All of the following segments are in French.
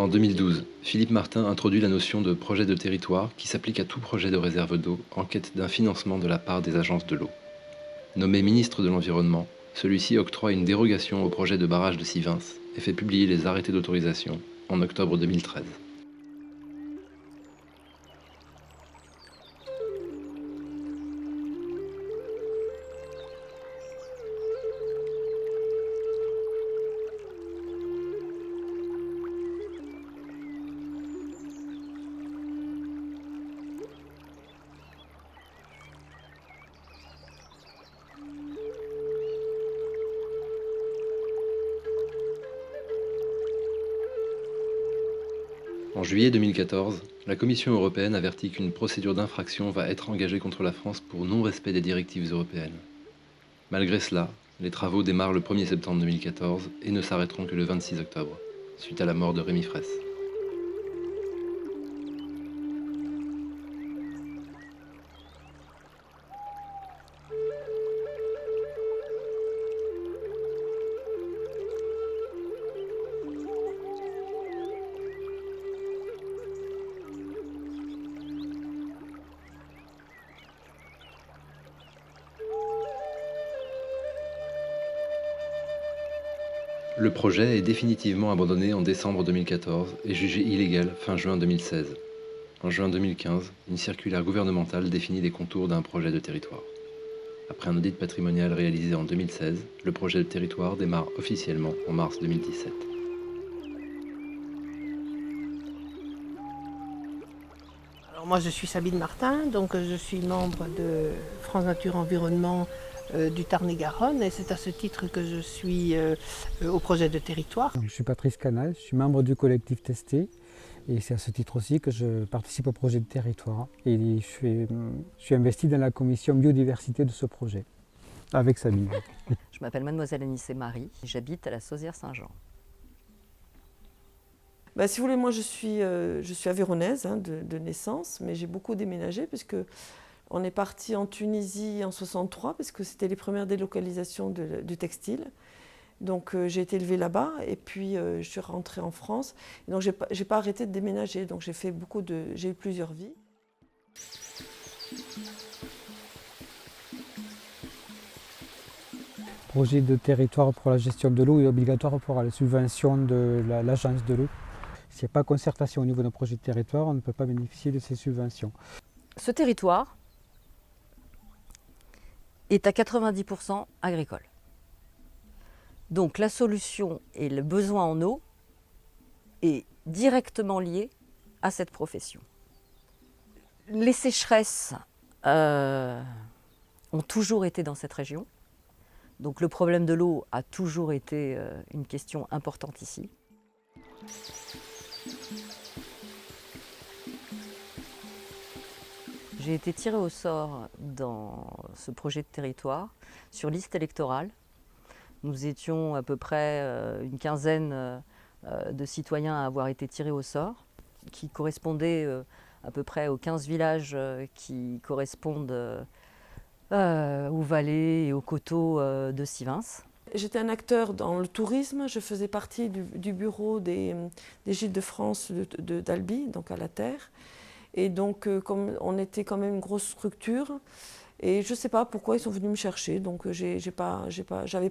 En 2012, Philippe Martin introduit la notion de projet de territoire qui s'applique à tout projet de réserve d'eau en quête d'un financement de la part des agences de l'eau. Nommé ministre de l'Environnement, celui-ci octroie une dérogation au projet de barrage de Sivins et fait publier les arrêtés d'autorisation en octobre 2013. En juillet 2014, la Commission européenne avertit qu'une procédure d'infraction va être engagée contre la France pour non-respect des directives européennes. Malgré cela, les travaux démarrent le 1er septembre 2014 et ne s'arrêteront que le 26 octobre, suite à la mort de Rémi Fraisse. Le projet est définitivement abandonné en décembre 2014 et jugé illégal fin juin 2016. En juin 2015, une circulaire gouvernementale définit les contours d'un projet de territoire. Après un audit patrimonial réalisé en 2016, le projet de territoire démarre officiellement en mars 2017. Alors moi je suis Sabine Martin, donc je suis membre de France Nature Environnement du Tarn-et-Garonne et c'est à ce titre que je suis au projet de territoire. Je suis Patrice Canal, je suis membre du collectif Testé et c'est à ce titre aussi que je participe au projet de territoire et je suis investi dans la commission biodiversité de ce projet avec Sabine. Je m'appelle Mademoiselle Anissé Marie, j'habite à la Sauzière-Saint-Jean. Si vous voulez, moi je suis aveyronnaise de naissance, mais j'ai beaucoup déménagé puisque on est parti en Tunisie en 63 parce que c'était les premières délocalisations du textile. Donc j'ai été élevée là-bas et puis je suis rentrée en France. Et donc j'ai pas arrêté de déménager. Donc j'ai eu plusieurs vies. Le projet de territoire pour la gestion de l'eau est obligatoire pour la subvention de l'agence de l'eau. S'il n'y a pas concertation au niveau d'un projet de territoire, on ne peut pas bénéficier de ces subventions. Ce territoire est à 90% agricole. Donc la solution et le besoin en eau est directement lié à cette profession. Les sécheresses ont toujours été dans cette région. Donc le problème de l'eau a toujours été une question importante ici. J'ai été tirée au sort dans ce projet de territoire sur liste électorale. Nous étions à peu près une quinzaine de citoyens à avoir été tirés au sort, qui correspondaient à peu près aux 15 villages qui correspondent aux vallées et aux coteaux de Sivins. J'étais un acteur dans le tourisme, je faisais partie du bureau des Gîtes de France d'Albi, donc à la Terre. Et donc, comme on était quand même une grosse structure, et je ne sais pas pourquoi ils sont venus me chercher, donc j'avais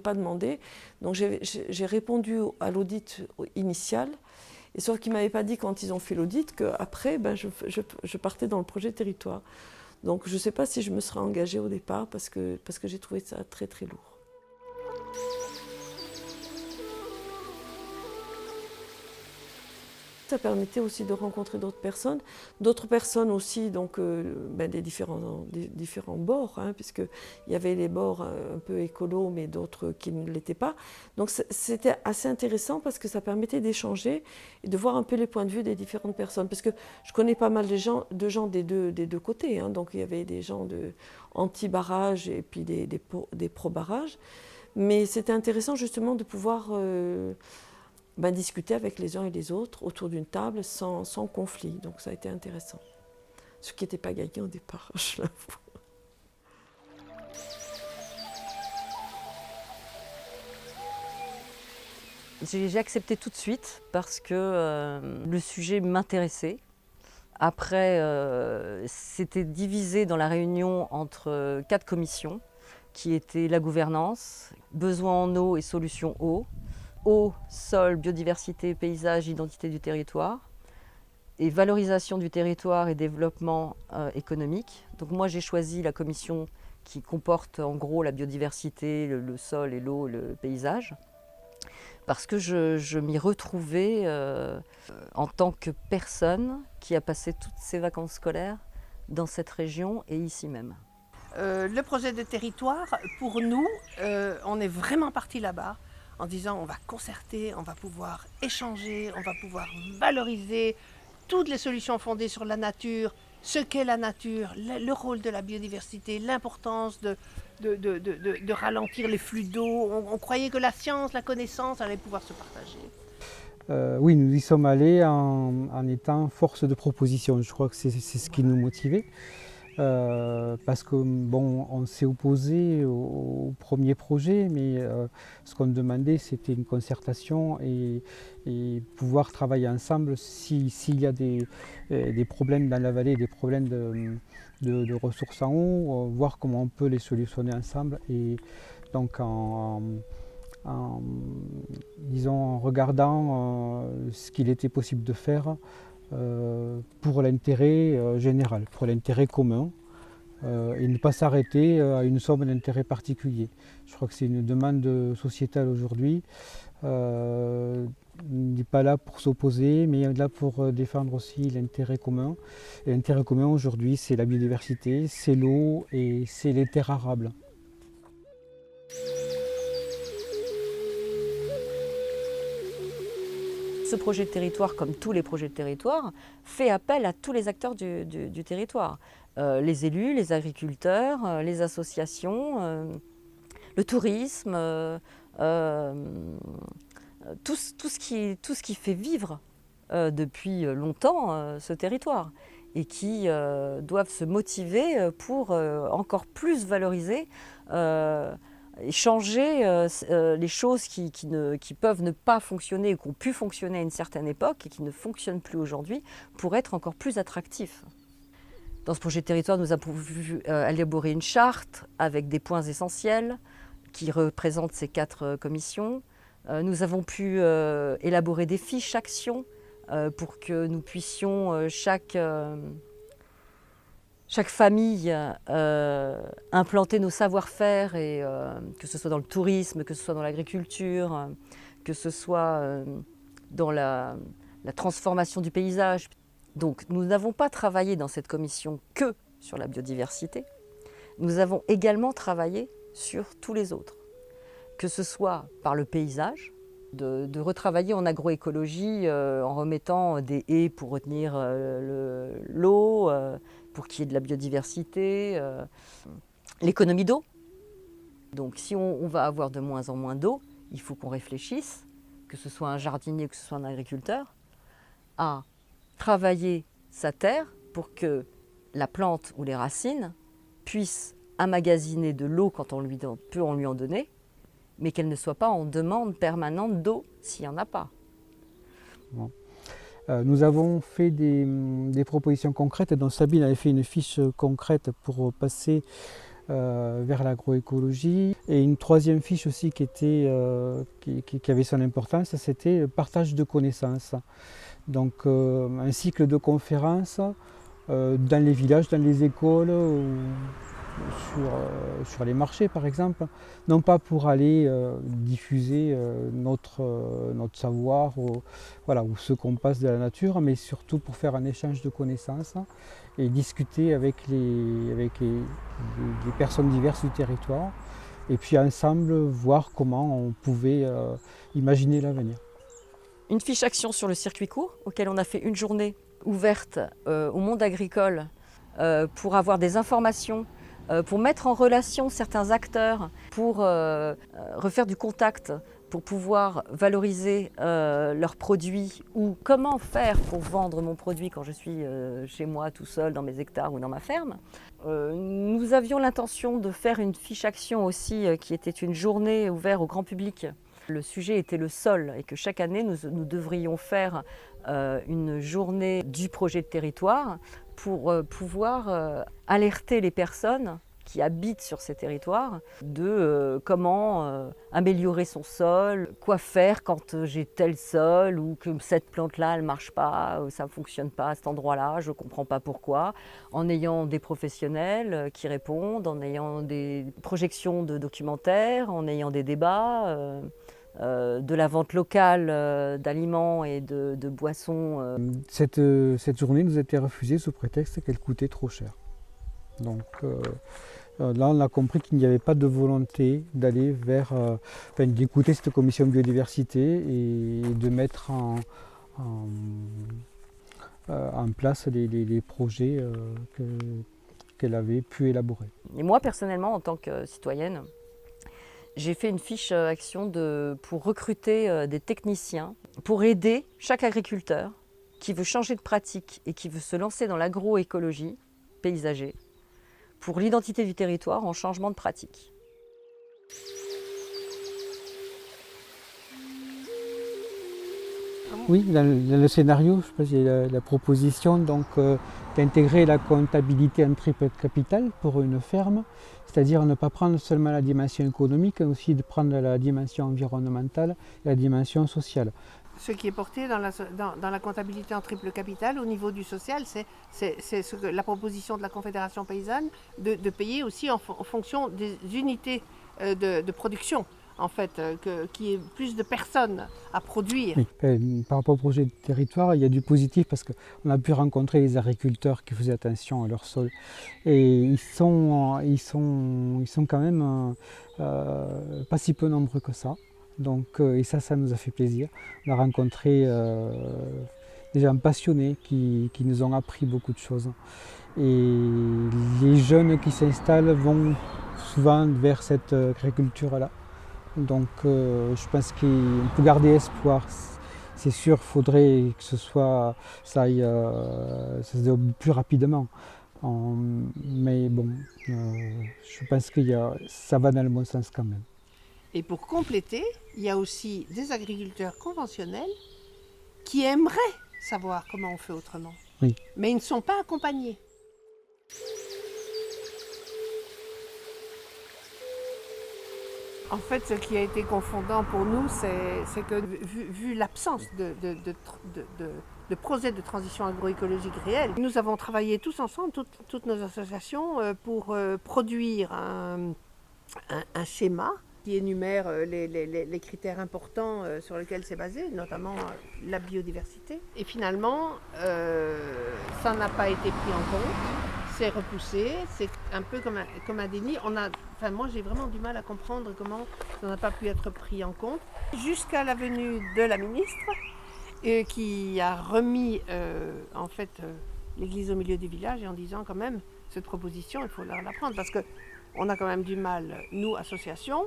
pas demandé. Donc j'ai répondu à l'audit initial, et sauf qu'ils ne m'avaient pas dit quand ils ont fait l'audit qu'après, je partais dans le projet territoire. Donc je ne sais pas si je me serais engagée au départ parce que j'ai trouvé ça très très lourd. Ça permettait aussi de rencontrer d'autres personnes aussi, donc des différents bords, puisqu'il y avait les bords un peu écolos, mais d'autres qui ne l'étaient pas. Donc c'était assez intéressant parce que ça permettait d'échanger et de voir un peu les points de vue des différentes personnes. Parce que je connais pas mal de gens des deux côtés, donc il y avait des gens anti-barrage et puis des pro-barrage. Mais c'était intéressant justement de pouvoir discuter avec les uns et les autres autour d'une table sans conflit. Donc ça a été intéressant. Ce qui n'était pas gagné au départ, je l'avoue. J'ai accepté tout de suite parce que le sujet m'intéressait. Après, c'était divisé dans la réunion entre 4 commissions qui étaient la gouvernance, besoins en eau et solutions eau, sol, biodiversité, paysage, identité du territoire, et valorisation du territoire et développement économique. Donc moi j'ai choisi la commission qui comporte en gros la biodiversité, le sol et l'eau, le paysage, parce que je m'y retrouvais en tant que personne qui a passé toutes ses vacances scolaires dans cette région et ici même. Le projet de territoire, pour nous, on est vraiment parti là-bas en disant on va concerter, on va pouvoir échanger, on va pouvoir valoriser toutes les solutions fondées sur la nature, ce qu'est la nature, le rôle de la biodiversité, l'importance de ralentir les flux d'eau. On croyait que la science, la connaissance allait pouvoir se partager. Oui, nous y sommes allés en étant force de proposition. Je crois que c'est ce qui nous motivait. Parce que bon, on s'est opposé au premier projet, mais ce qu'on demandait c'était une concertation et pouvoir travailler ensemble s'il y a des problèmes dans la vallée, des problèmes de ressources en eau, voir comment on peut les solutionner ensemble. Et donc disons, en regardant ce qu'il était possible de faire pour l'intérêt général, pour l'intérêt commun, et ne pas s'arrêter à une somme d'intérêt particulier. Je crois que c'est une demande sociétale aujourd'hui. On n'est pas là pour s'opposer, mais là pour défendre aussi l'intérêt commun. Et l'intérêt commun aujourd'hui, c'est la biodiversité, c'est l'eau et c'est les terres arables. Ce projet de territoire, comme tous les projets de territoire, fait appel à tous les acteurs du territoire. Les élus, les agriculteurs, les associations, le tourisme, tout ce qui fait vivre depuis longtemps ce territoire et qui doivent se motiver pour encore plus valoriser et changer les choses qui peuvent ne pas fonctionner ou qui ont pu fonctionner à une certaine époque et qui ne fonctionnent plus aujourd'hui pour être encore plus attractifs. Dans ce projet de territoire, nous avons pu élaborer une charte avec des points essentiels qui représentent ces 4 commissions. Nous avons pu élaborer des fiches actions pour que nous puissions, chaque famille, implanter nos savoir-faire, et que ce soit dans le tourisme, que ce soit dans l'agriculture, que ce soit dans la transformation du paysage. Donc nous n'avons pas travaillé dans cette commission que sur la biodiversité, nous avons également travaillé sur tous les autres, que ce soit par le paysage, de retravailler en agroécologie en remettant des haies pour retenir l'eau, pour qu'il y ait de la biodiversité, l'économie d'eau. Donc si on va avoir de moins en moins d'eau, il faut qu'on réfléchisse, que ce soit un jardinier, que ce soit un agriculteur, à travailler sa terre pour que la plante ou les racines puissent emmagasiner de l'eau quand on peut lui en donner, mais qu'elle ne soit pas en demande permanente d'eau s'il n'y en a pas. Bon. Nous avons fait des propositions concrètes, dont Sabine avait fait une fiche concrète pour passer vers l'agroécologie. Et une troisième fiche aussi qui avait son importance, c'était le partage de connaissances. Donc un cycle de conférences dans les villages, dans les écoles, sur les marchés par exemple, non pas pour aller diffuser notre savoir ou ce qu'on passe de la nature, mais surtout pour faire un échange de connaissances et discuter avec les personnes diverses du territoire, et puis ensemble voir comment on pouvait imaginer l'avenir. Une fiche action sur le circuit court, auquel on a fait une journée ouverte au monde agricole pour avoir des informations, pour mettre en relation certains acteurs, pour refaire du contact, pour pouvoir valoriser leurs produits, ou comment faire pour vendre mon produit quand je suis chez moi tout seul dans mes hectares ou dans ma ferme. Nous avions l'intention de faire une fiche action aussi qui était une journée ouverte au grand public Le sujet était le sol et que chaque année, nous devrions faire une journée du projet de territoire pour pouvoir alerter les personnes qui habitent sur ces territoires de comment améliorer son sol, quoi faire quand j'ai tel sol ou que cette plante-là, elle ne marche pas, ça ne fonctionne pas à cet endroit-là, je ne comprends pas pourquoi, en ayant des professionnels qui répondent, en ayant des projections de documentaires, en ayant des débats. De la vente locale d'aliments et de boissons. Cette journée nous a été refusée sous prétexte qu'elle coûtait trop cher. Donc là, on a compris qu'il n'y avait pas de volonté d'aller vers, d'écouter cette commission biodiversité et de mettre en place les projets qu'elle avait pu élaborer. Et moi, personnellement, en tant que citoyenne, j'ai fait une fiche action pour recruter des techniciens, pour aider chaque agriculteur qui veut changer de pratique et qui veut se lancer dans l'agroécologie paysager, pour l'identité du territoire en changement de pratique. Oui, dans le scénario, je pense qu'il y a la proposition d'intégrer la comptabilité en triple capital pour une ferme, c'est-à-dire ne pas prendre seulement la dimension économique, mais aussi de prendre la dimension environnementale et la dimension sociale. Ce qui est porté dans la comptabilité en triple capital au niveau du social, c'est la proposition de la Confédération paysanne de payer aussi en fonction des unités de production. En fait, qu'il y ait plus de personnes à produire. Oui. Par rapport au projet de territoire, il y a du positif parce qu'on a pu rencontrer les agriculteurs qui faisaient attention à leur sol. Et ils sont quand même pas si peu nombreux que ça. Donc, et ça nous a fait plaisir. On a rencontré des gens passionnés qui nous ont appris beaucoup de choses. Et les jeunes qui s'installent vont souvent vers cette agriculture-là. Donc je pense qu'on peut garder espoir. C'est sûr, il faudrait que ça aille se développe plus rapidement. Mais bon, je pense que ça va dans le bon sens quand même. Et pour compléter, il y a aussi des agriculteurs conventionnels qui aimeraient savoir comment on fait autrement. Oui. Mais ils ne sont pas accompagnés. En fait, ce qui a été confondant pour nous, c'est que vu l'absence de projet de transition agroécologique réel, nous avons travaillé tous ensemble, toutes nos associations, pour produire un schéma qui énumère les critères importants sur lesquels c'est basé, notamment la biodiversité. Et finalement, ça n'a pas été pris en compte. C'est repoussé, c'est un peu comme un déni. Moi, j'ai vraiment du mal à comprendre comment ça n'a pas pu être pris en compte. Jusqu'à la venue de la ministre, qui a remis l'église au milieu du village et en disant quand même, cette proposition, il faut la prendre. Parce qu'on a quand même du mal, nous, associations,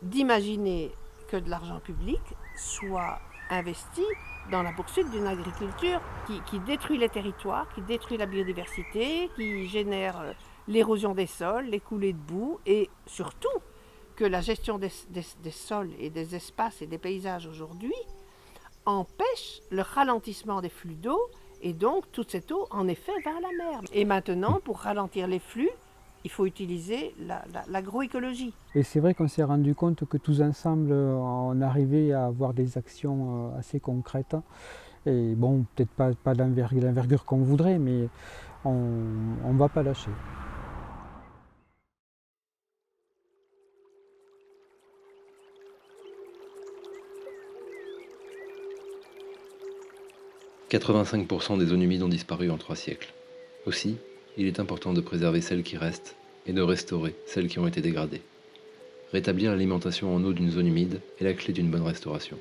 d'imaginer que de l'argent public soit investi dans la poursuite d'une agriculture qui détruit les territoires, qui détruit la biodiversité, qui génère l'érosion des sols, les coulées de boue et surtout que la gestion des sols et des espaces et des paysages aujourd'hui empêche le ralentissement des flux d'eau et donc toute cette eau en effet vers la mer. Et maintenant, pour ralentir les flux, il faut utiliser l'agroécologie. Et c'est vrai qu'on s'est rendu compte que tous ensemble, on arrivait à avoir des actions assez concrètes. Et bon, peut-être pas l'envergure qu'on voudrait, mais on ne va pas lâcher. « 85% des zones humides ont disparu en 3 siècles. Aussi, il est important de préserver celles qui restent et de restaurer celles qui ont été dégradées. Rétablir l'alimentation en eau d'une zone humide est la clé d'une bonne restauration.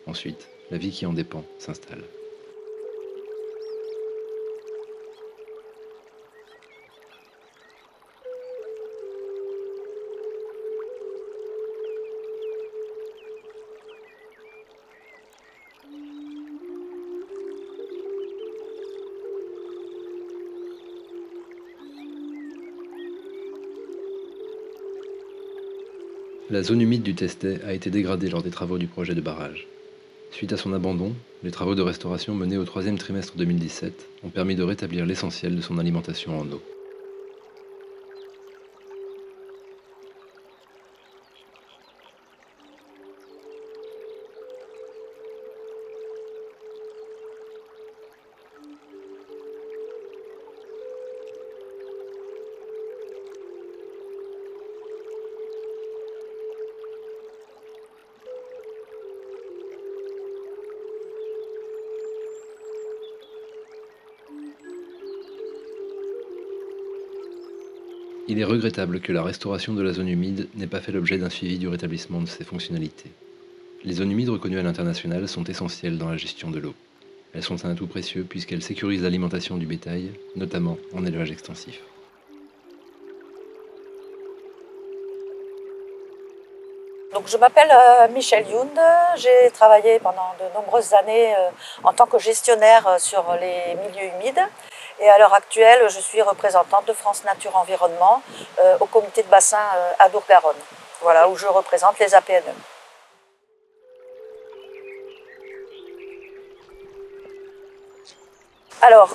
Ensuite, la vie qui en dépend s'installe. La zone humide du Testet a été dégradée lors des travaux du projet de barrage. Suite à son abandon, les travaux de restauration menés au troisième trimestre 2017 ont permis de rétablir l'essentiel de son alimentation en eau. Il est regrettable que la restauration de la zone humide n'ait pas fait l'objet d'un suivi du rétablissement de ses fonctionnalités. Les zones humides reconnues à l'international sont essentielles dans la gestion de l'eau. Elles sont un atout précieux puisqu'elles sécurisent l'alimentation du bétail, notamment en élevage extensif. Donc, je m'appelle Michèle Yound, j'ai travaillé pendant de nombreuses années en tant que gestionnaire sur les milieux humides et à l'heure actuelle je suis représentante de France Nature Environnement au comité de bassin Adour-Garonne, voilà, où je représente les APNE. Alors,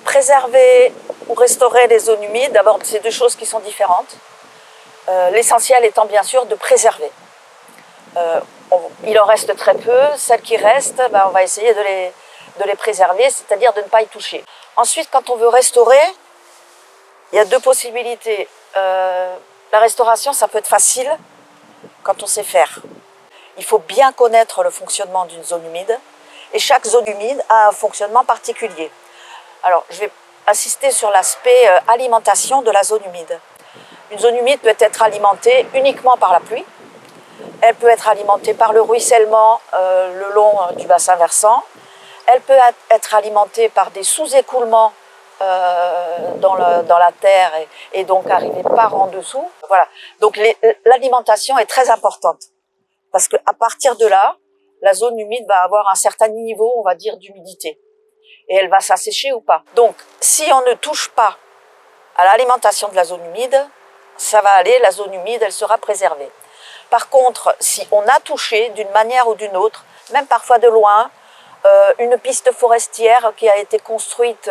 préserver ou restaurer les zones humides, d'abord c'est deux choses qui sont différentes. L'essentiel étant bien sûr de préserver. Il en reste très peu, celles qui restent, on va essayer de les préserver, c'est-à-dire de ne pas y toucher. Ensuite, quand on veut restaurer, il y a deux possibilités. La restauration, ça peut être facile quand on sait faire. Il faut bien connaître le fonctionnement d'une zone humide, et chaque zone humide a un fonctionnement particulier. Alors, je vais insister sur l'aspect alimentation de la zone humide. Une zone humide peut être alimentée uniquement par la pluie. Elle peut être alimentée par le ruissellement le long du bassin versant. Elle peut être alimentée par des sous-écoulements dans la terre et donc arriver par en dessous. Voilà. Donc l'alimentation est très importante parce qu'à partir de là, la zone humide va avoir un certain niveau, on va dire, d'humidité. Et elle va s'assécher ou pas. Donc, si on ne touche pas à l'alimentation de la zone humide, ça va aller, la zone humide, elle sera préservée. Par contre, si on a touché d'une manière ou d'une autre, même parfois de loin, une piste forestière qui a été construite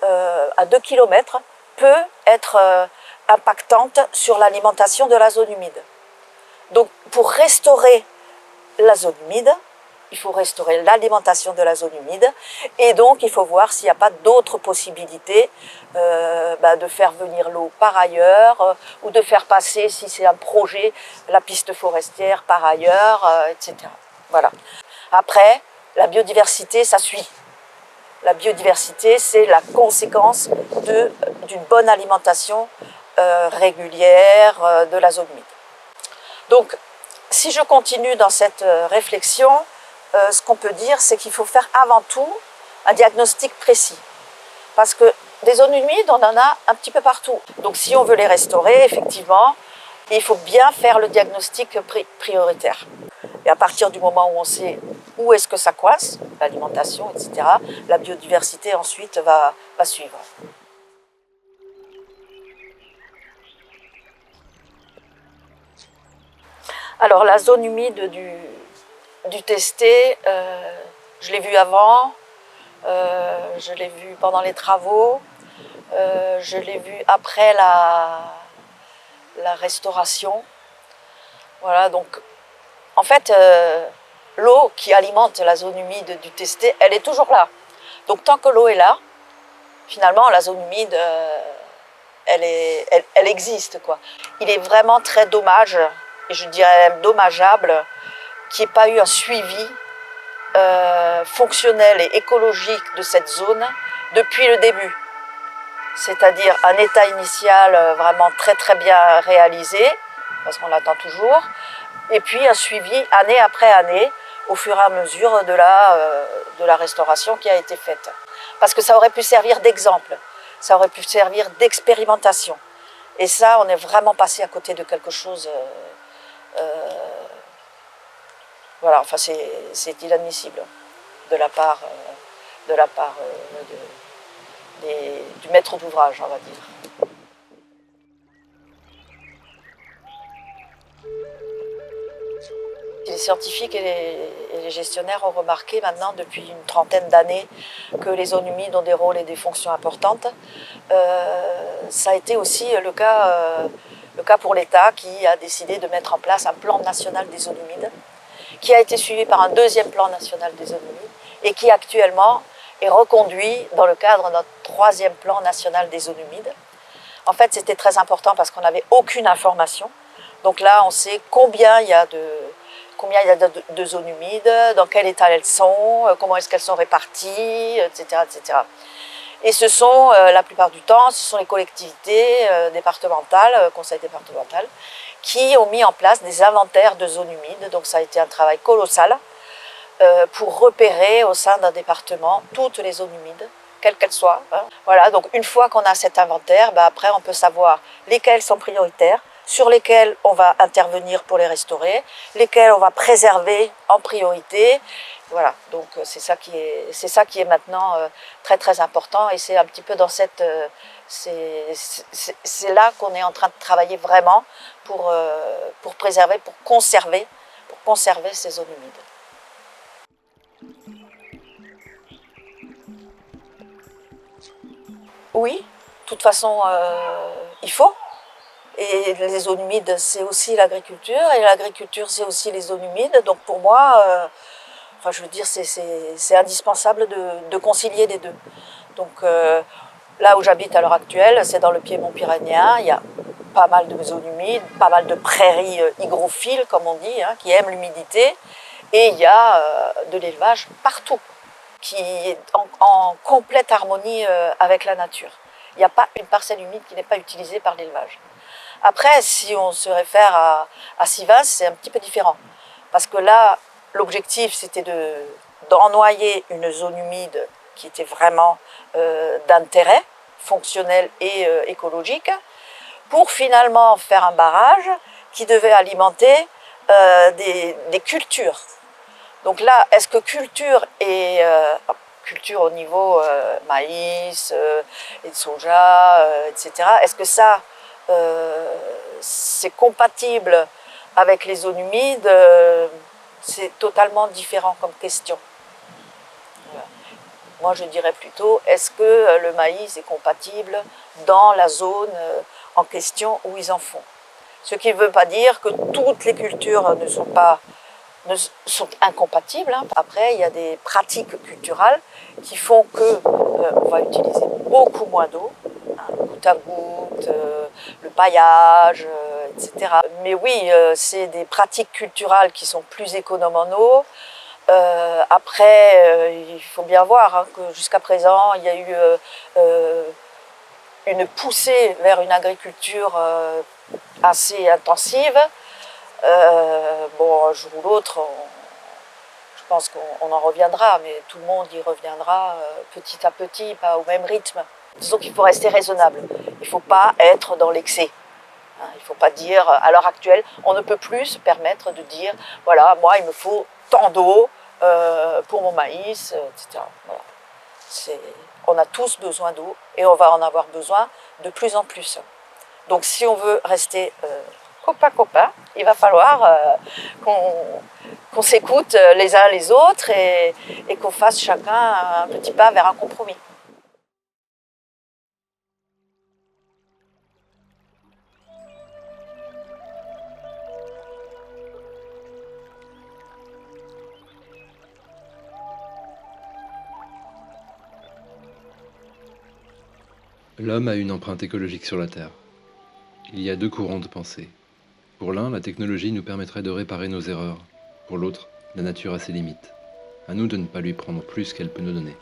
à 2 km peut être impactante sur l'alimentation de la zone humide. Donc, pour restaurer la zone humide, il faut restaurer l'alimentation de la zone humide et donc il faut voir s'il n'y a pas d'autres possibilités de faire venir l'eau par ailleurs ou de faire passer, si c'est un projet, la piste forestière par ailleurs, etc. Voilà. Après, la biodiversité, ça suit. La biodiversité, c'est la conséquence d'une bonne alimentation régulière de la zone humide. Donc, si je continue dans cette réflexion, ce qu'on peut dire, c'est qu'il faut faire avant tout un diagnostic précis. Parce que des zones humides, on en a un petit peu partout. Donc si on veut les restaurer, effectivement, il faut bien faire le diagnostic prioritaire. Et à partir du moment où on sait où est-ce que ça coince, l'alimentation, etc., la biodiversité ensuite va suivre. Alors la zone humide du Testet, je l'ai vu avant, je l'ai vu pendant les travaux, je l'ai vu après la restauration. Voilà, donc en fait, l'eau qui alimente la zone humide du Testet, elle est toujours là. Donc tant que l'eau est là, finalement la zone humide, elle existe, quoi. Il est vraiment très dommage, et je dirais même dommageable, qu'il n'y ait pas eu un suivi fonctionnel et écologique de cette zone depuis le début. C'est-à-dire un état initial vraiment très très bien réalisé, parce qu'on l'attend toujours, et puis un suivi année après année au fur et à mesure de la restauration qui a été faite. Parce que ça aurait pu servir d'exemple, ça aurait pu servir d'expérimentation. Et ça, on est vraiment passé à côté de quelque chose... voilà, enfin c'est inadmissible de la part du maître d'ouvrage, on va dire. scientifiques et les gestionnaires ont remarqué maintenant depuis une trentaine d'années que les zones humides ont des rôles et des fonctions importantes. Ça a été aussi le cas pour l'État qui a décidé de mettre en place un plan national des zones humides, qui a été suivi par un deuxième plan national des zones humides et qui actuellement est reconduit dans le cadre de notre troisième plan national des zones humides. En fait, c'était très important parce qu'on n'avait aucune information. Donc là, on sait combien il y a de zones humides, dans quel état elles sont, comment est-ce qu'elles sont réparties, etc., etc. Et ce sont, la plupart du temps, ce sont les collectivités départementales, conseils départemental, qui ont mis en place des inventaires de zones humides. Donc ça a été un travail colossal pour repérer au sein d'un département toutes les zones humides, quelles qu'elles soient. Hein. Voilà, donc une fois qu'on a cet inventaire, après on peut savoir lesquelles sont prioritaires, sur lesquelles on va intervenir pour les restaurer, lesquelles on va préserver en priorité. Voilà, donc c'est ça qui est maintenant très très important et c'est un petit peu dans cette... c'est là qu'on est en train de travailler vraiment pour préserver, pour conserver ces zones humides. Oui, de toute façon, il faut. Et les zones humides, c'est aussi l'agriculture, et l'agriculture, c'est aussi les zones humides. Donc pour moi, je veux dire, c'est indispensable de concilier les deux. Donc là où j'habite à l'heure actuelle, c'est dans le Piémont pyrénéen. Il y a pas mal de zones humides, pas mal de prairies hygrophiles, comme on dit, hein, qui aiment l'humidité. Et il y a de l'élevage partout, qui est en complète harmonie avec la nature. Il n'y a pas une parcelle humide qui n'est pas utilisée par l'élevage. Après, si on se réfère à Sivens, c'est un petit peu différent. Parce que là, l'objectif, c'était d'ennoyer une zone humide qui était vraiment d'intérêt fonctionnel et écologique, pour finalement faire un barrage qui devait alimenter des cultures. Donc là, est-ce que culture et culture au niveau maïs et de soja, etc., est-ce que ça, c'est compatible avec les zones humides? C'est totalement différent comme question. Moi, je dirais plutôt, est-ce que le maïs est compatible dans la zone en question où ils en font? Ce qui ne veut pas dire que toutes les cultures sont incompatibles. Hein. Après, il y a des pratiques culturelles qui font qu'on va utiliser beaucoup moins d'eau, hein, le goutte à goutte, le paillage, etc. Mais oui, c'est des pratiques culturelles qui sont plus économes en eau. Après, il faut bien voir hein, que jusqu'à présent, il y a eu une poussée vers une agriculture assez intensive. Un jour ou l'autre, je pense qu'on en reviendra, mais tout le monde y reviendra petit à petit, pas au même rythme. Disons qu'il faut rester raisonnable. Il ne faut pas être dans l'excès. Hein, il ne faut pas dire, à l'heure actuelle, on ne peut plus se permettre de dire, voilà, moi, il me faut tant d'eau pour mon maïs, etc. Voilà. On a tous besoin d'eau et on va en avoir besoin de plus en plus. Donc si on veut rester copain, il va falloir qu'on s'écoute les uns les autres et qu'on fasse chacun un petit pas vers un compromis. L'homme a une empreinte écologique sur la Terre. Il y a deux courants de pensée. Pour l'un, la technologie nous permettrait de réparer nos erreurs. Pour l'autre, la nature a ses limites. À nous de ne pas lui prendre plus qu'elle peut nous donner.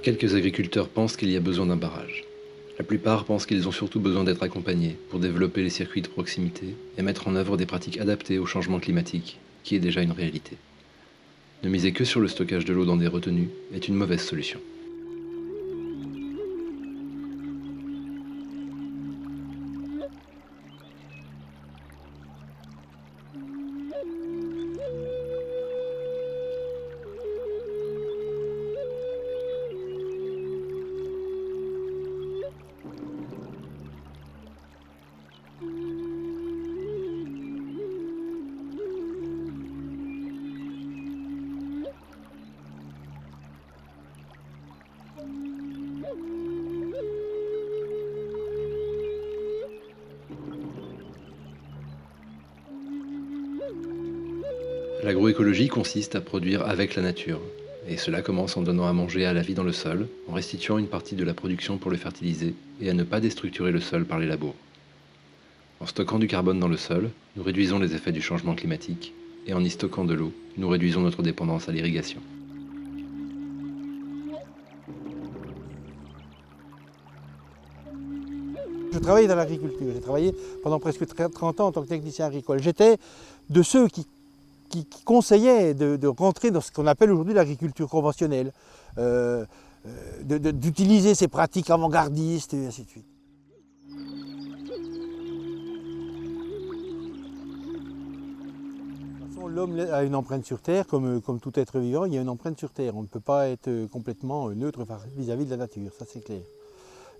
Quelques agriculteurs pensent qu'il y a besoin d'un barrage. La plupart pensent qu'ils ont surtout besoin d'être accompagnés pour développer les circuits de proximité et mettre en œuvre des pratiques adaptées au changement climatique, qui est déjà une réalité. Ne miser que sur le stockage de l'eau dans des retenues est une mauvaise solution. L'agroécologie consiste à produire avec la nature, et cela commence en donnant à manger à la vie dans le sol, en restituant une partie de la production pour le fertiliser, et à ne pas déstructurer le sol par les labours. En stockant du carbone dans le sol, nous réduisons les effets du changement climatique, et en y stockant de l'eau, nous réduisons notre dépendance à l'irrigation. Je travaillais dans l'agriculture, j'ai travaillé pendant presque 30 ans en tant que technicien agricole. J'étais de ceux qui conseillaient de rentrer dans ce qu'on appelle aujourd'hui l'agriculture conventionnelle, d'utiliser ces pratiques avant-gardistes et ainsi de suite. L'homme a une empreinte sur Terre, comme tout être vivant, il y a une empreinte sur Terre. On ne peut pas être complètement neutre vis-à-vis de la nature, ça c'est clair.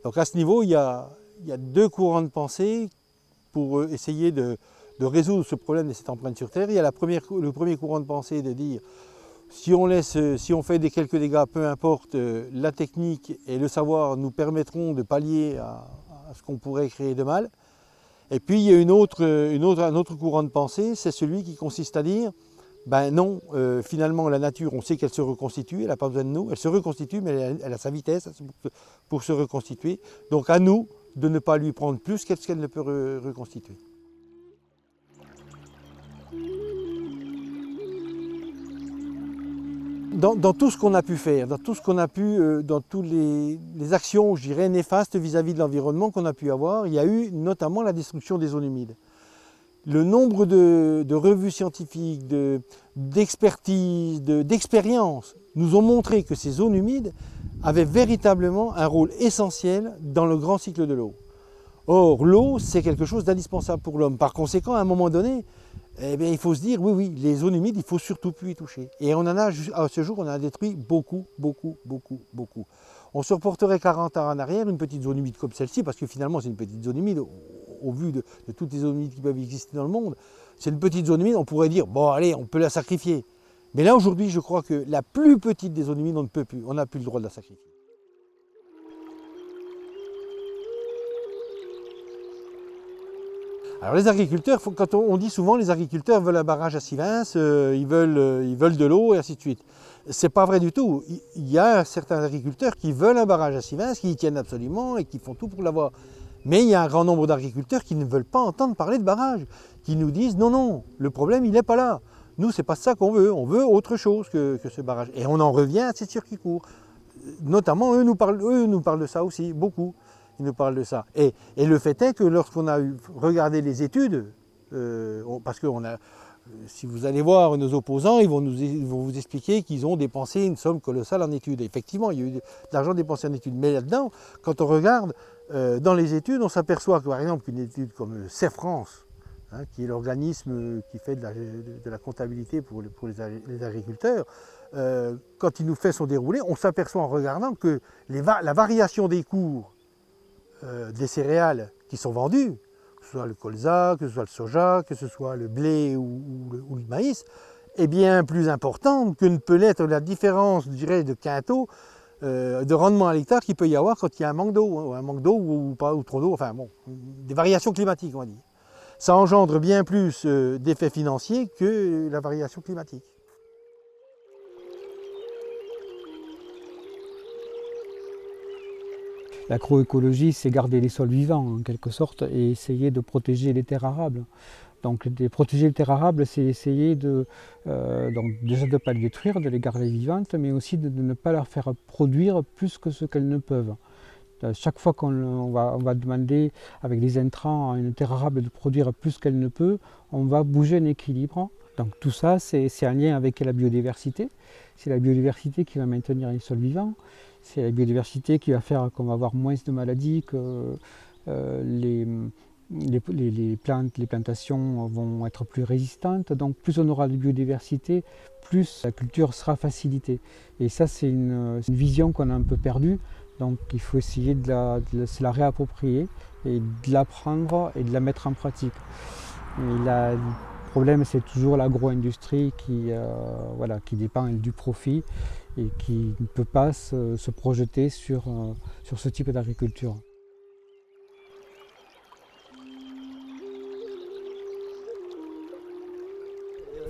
Donc à ce niveau, il y a deux courants de pensée pour essayer de résoudre ce problème de cette empreinte sur Terre. Il y a le premier courant de pensée de dire si on fait quelques dégâts, peu importe, la technique et le savoir nous permettront de pallier à ce qu'on pourrait créer de mal. Et puis il y a un autre courant de pensée, c'est celui qui consiste à dire ben non, finalement la nature, on sait qu'elle se reconstitue, elle n'a pas besoin de nous, elle se reconstitue, mais elle a sa vitesse pour se reconstituer. Donc à nous de ne pas lui prendre plus qu'elle ne peut reconstituer. Dans tout ce qu'on a pu faire, dans toutes les actions, je dirais, néfastes vis-à-vis de l'environnement qu'on a pu avoir, il y a eu notamment la destruction des zones humides. Le nombre de revues scientifiques, d'expertises, d'expériences nous ont montré que ces zones humides avaient véritablement un rôle essentiel dans le grand cycle de l'eau. Or, l'eau, c'est quelque chose d'indispensable pour l'homme. Par conséquent, à un moment donné, eh bien, il faut se dire, oui, les zones humides, il ne faut surtout plus y toucher. Et à ce jour, on en a détruit beaucoup. On se reporterait 40 ans en arrière, une petite zone humide comme celle-ci, parce que finalement, c'est une petite zone humide, au vu de toutes les zones humides qui peuvent exister dans le monde, c'est une petite zone humide, on pourrait dire, bon, allez, on peut la sacrifier. Mais là, aujourd'hui, je crois que la plus petite des zones humides, on ne peut plus, on n'a plus le droit de la sacrifier. Alors les agriculteurs, quand on dit souvent les agriculteurs veulent un barrage à Sivins, ils veulent de l'eau et ainsi de suite. C'est pas vrai du tout. Il y a certains agriculteurs qui veulent un barrage à Sivins, qui y tiennent absolument et qui font tout pour l'avoir. Mais il y a un grand nombre d'agriculteurs qui ne veulent pas entendre parler de barrage, qui nous disent non, le problème il n'est pas là. Nous, c'est pas ça qu'on veut, on veut autre chose que ce barrage. Et on en revient à ces circuits courts. Notamment, eux nous parlent de ça aussi, beaucoup. Ils nous parlent de ça. Et le fait est que lorsqu'on a regardé les études, parce que si vous allez voir nos opposants, ils vont vous expliquer qu'ils ont dépensé une somme colossale en études. Et effectivement, il y a eu de l'argent dépensé en études. Mais là-dedans, quand on regarde dans les études, on s'aperçoit que, par exemple, qu'une étude comme CERFRANS, qui est l'organisme qui fait de la comptabilité pour les agriculteurs, quand il nous fait son déroulé, on s'aperçoit en regardant que la variation des cours des céréales qui sont vendues, que ce soit le colza, que ce soit le soja, que ce soit le blé ou le maïs, est bien plus importante que ne peut l'être la différence, je dirais, de quintaux de rendement à l'hectare qu'il peut y avoir quand il y a un manque d'eau ou pas, ou trop d'eau, enfin bon, des variations climatiques on va dire. Ça engendre bien plus d'effets financiers que la variation climatique. L'agroécologie, c'est garder les sols vivants en quelque sorte et essayer de protéger les terres arables. Donc protéger les terres arables, c'est essayer donc déjà de ne pas les détruire, de les garder vivantes, mais aussi de ne pas leur faire produire plus que ce qu'elles ne peuvent. Chaque fois qu'on va demander avec les intrants à une terre arable de produire plus qu'elle ne peut, on va bouger un équilibre Donc tout ça, c'est un lien avec la biodiversité. C'est la biodiversité qui va maintenir les sols vivants. C'est la biodiversité qui va faire qu'on va avoir moins de maladies, que les plantations vont être plus résistantes. Donc plus on aura de biodiversité, plus la culture sera facilitée. Et ça, c'est une vision qu'on a un peu perdue. Donc il faut essayer de se la réapproprier et de l'apprendre et de la mettre en pratique. Et le problème, c'est toujours l'agro-industrie qui dépend du profit et qui ne peut pas se projeter sur ce type d'agriculture.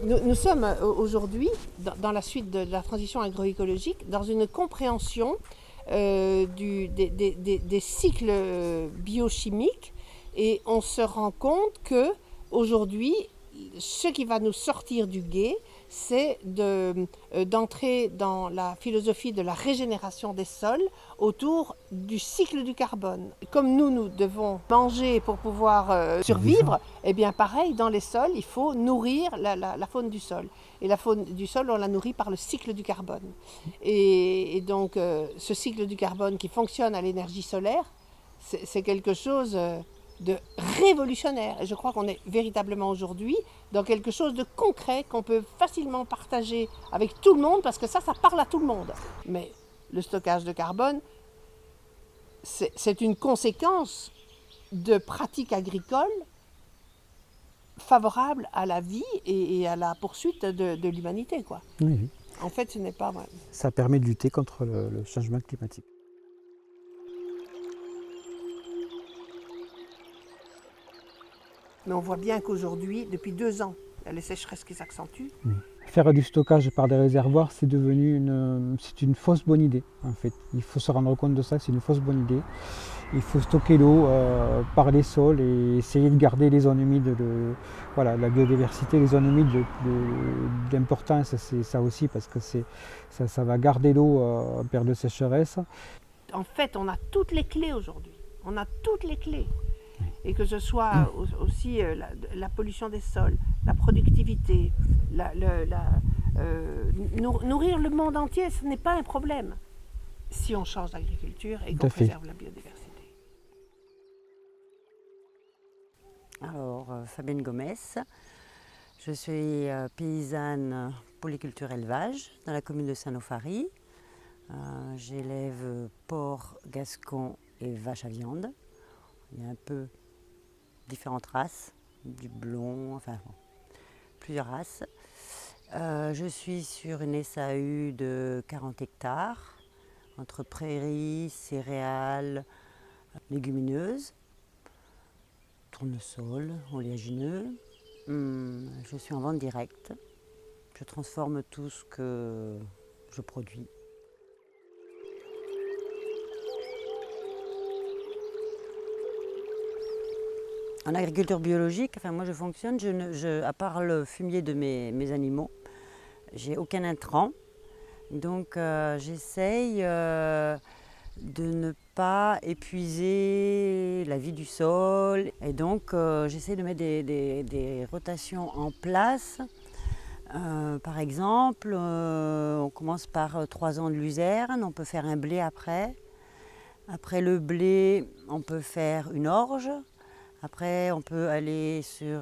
Nous sommes aujourd'hui, dans la suite de la transition agroécologique, dans une compréhension des cycles biochimiques, et on se rend compte que aujourd'hui, ce qui va nous sortir du gué, c'est d'entrer dans la philosophie de la régénération des sols autour du cycle du carbone. Comme nous devons manger pour pouvoir survivre, et bien pareil, dans les sols, il faut nourrir la faune du sol. Et la faune du sol, on la nourrit par le cycle du carbone. Et donc, ce cycle du carbone qui fonctionne à l'énergie solaire, c'est quelque chose de révolutionnaire. Et je crois qu'on est véritablement aujourd'hui dans quelque chose de concret qu'on peut facilement partager avec tout le monde, parce que ça parle à tout le monde. Mais le stockage de carbone, c'est une conséquence de pratiques agricoles favorables à la vie et à la poursuite de l'humanité, quoi. Oui. En fait, ce n'est pas vrai. Ça permet de lutter contre le changement climatique. Mais on voit bien qu'aujourd'hui, depuis 2 ans, il y a les sécheresses qui s'accentuent. Faire du stockage par des réservoirs, c'est devenu une fausse bonne idée, en fait. Il faut se rendre compte de ça, c'est une fausse bonne idée. Il faut stocker l'eau par les sols et essayer de garder les zones humides. La biodiversité, les zones humides, l'importance, c'est ça aussi, parce que ça va garder l'eau en période de sécheresse. En fait, on a toutes les clés aujourd'hui. On a toutes les clés. Et que ce soit aussi la pollution des sols, la productivité, nourrir le monde entier, ce n'est pas un problème si on change d'agriculture et qu'on préserve la biodiversité. Alors, Fabienne Gomez, je suis paysanne polyculture élevage dans la commune de Saint-Nofary. J'élève porcs, gascons et vaches à viande. Il y a un peu différentes races, du blond, enfin bon, plusieurs races. Je suis sur une SAU de 40 hectares, entre prairies, céréales, légumineuses, tournesol, oléagineux. Je suis en vente directe. Je transforme tout ce que je produis. En agriculture biologique, moi je fonctionne, à part le fumier de mes animaux, j'ai aucun intrant. Donc j'essaye de ne pas épuiser la vie du sol. Et donc j'essaye de mettre des rotations en place. Par exemple, on commence par 3 ans de luzerne, on peut faire un blé après. Après le blé, on peut faire une orge. Après, on peut aller sur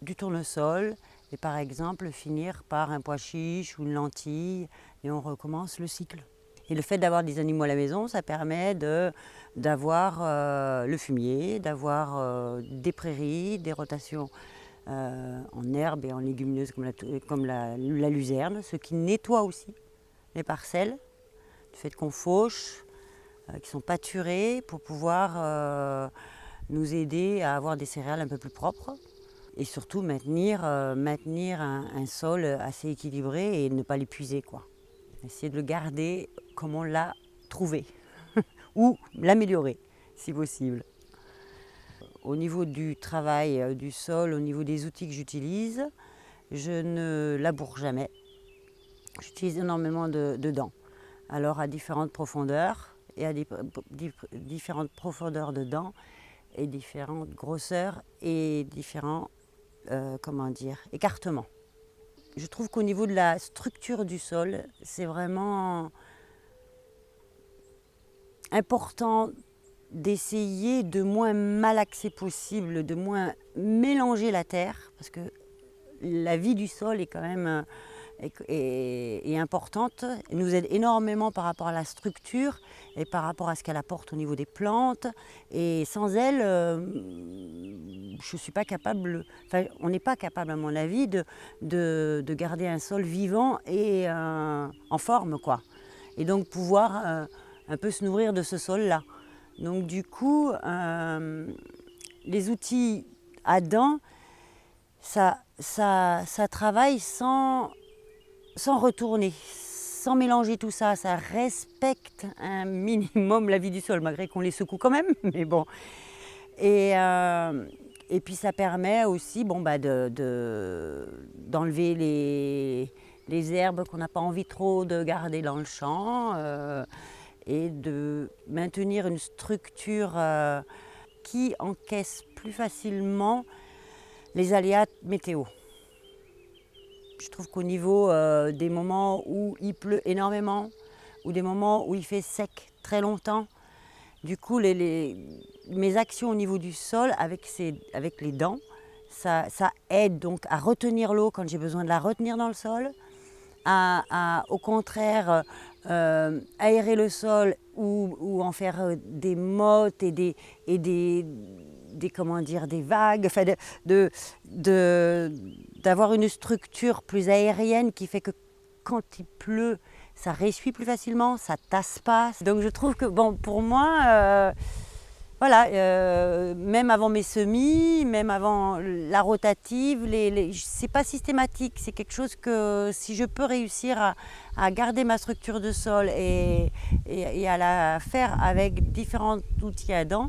du tournesol et par exemple finir par un pois chiche ou une lentille et on recommence le cycle. Et le fait d'avoir des animaux à la maison, ça permet d'avoir le fumier, d'avoir des prairies, des rotations en herbe et en légumineuses comme la luzerne, ce qui nettoie aussi les parcelles, du fait qu'on fauche, qui sont pâturées pour pouvoir nous aider à avoir des céréales un peu plus propres et surtout maintenir un sol assez équilibré et ne pas l'épuiser, quoi. Essayer de le garder comme on l'a trouvé ou l'améliorer si possible. Au niveau du travail du sol, au niveau des outils que j'utilise, je ne laboure jamais. J'utilise énormément de dents. Alors à différentes profondeurs et à différentes profondeurs de dents et différentes grosseurs et différents écartement. Je trouve qu'au niveau de la structure du sol, c'est vraiment important d'essayer de moins malaxer possible, de moins mélanger la terre, parce que la vie du sol est quand même est importante, elle nous aide énormément par rapport à la structure et par rapport à ce qu'elle apporte au niveau des plantes. Et sans elle, je suis pas capable, enfin, on n'est pas capable à mon avis de garder un sol vivant et en forme, quoi. Et donc pouvoir un peu se nourrir de ce sol-là. Donc du coup, les outils à dents, ça travaille sans retourner, sans mélanger tout ça. Ça respecte un minimum la vie du sol, malgré qu'on les secoue quand même, mais bon. Et puis ça permet aussi d'enlever les herbes qu'on n'a pas envie trop de garder dans le champ et de maintenir une structure qui encaisse plus facilement les aléas météo. Je trouve qu'au niveau des moments où il pleut énormément ou des moments où il fait sec très longtemps, du coup mes actions au niveau du sol avec les dents, ça aide donc à retenir l'eau quand j'ai besoin de la retenir dans le sol, à au contraire aérer le sol ou en faire des mottes et des vagues, enfin d'avoir une structure plus aérienne qui fait que quand il pleut, ça ressuie plus facilement, ça tasse pas. Donc je trouve que pour moi, même avant mes semis, même avant la rotative, c'est pas systématique, c'est quelque chose que si je peux réussir à garder ma structure de sol et à la faire avec différents outils à dents,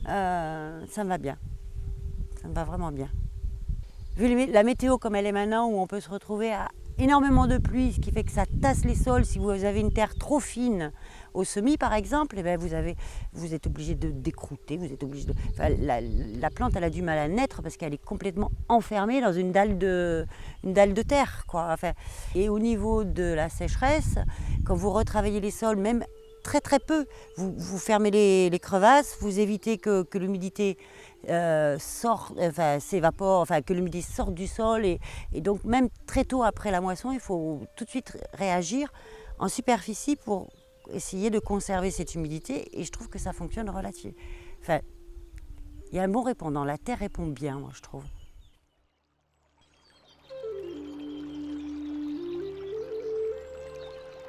ça me va bien, ça me va vraiment bien. Vu la météo comme elle est maintenant, où on peut se retrouver à énormément de pluie, ce qui fait que ça tasse les sols. Si vous avez une terre trop fine au semis par exemple, vous êtes obligé de décrouter, la plante elle a du mal à naître parce qu'elle est complètement enfermée dans une dalle de terre, quoi. Enfin, et au niveau de la sécheresse, quand vous retravaillez les sols, même très très peu, vous fermez les crevasses, vous évitez que l'humidité s'évapore, que l'humidité sorte du sol et donc même très tôt après la moisson, il faut tout de suite réagir en superficie pour essayer de conserver cette humidité et je trouve que ça fonctionne relativement. Enfin, il y a un bon répondant, la terre répond bien, moi je trouve.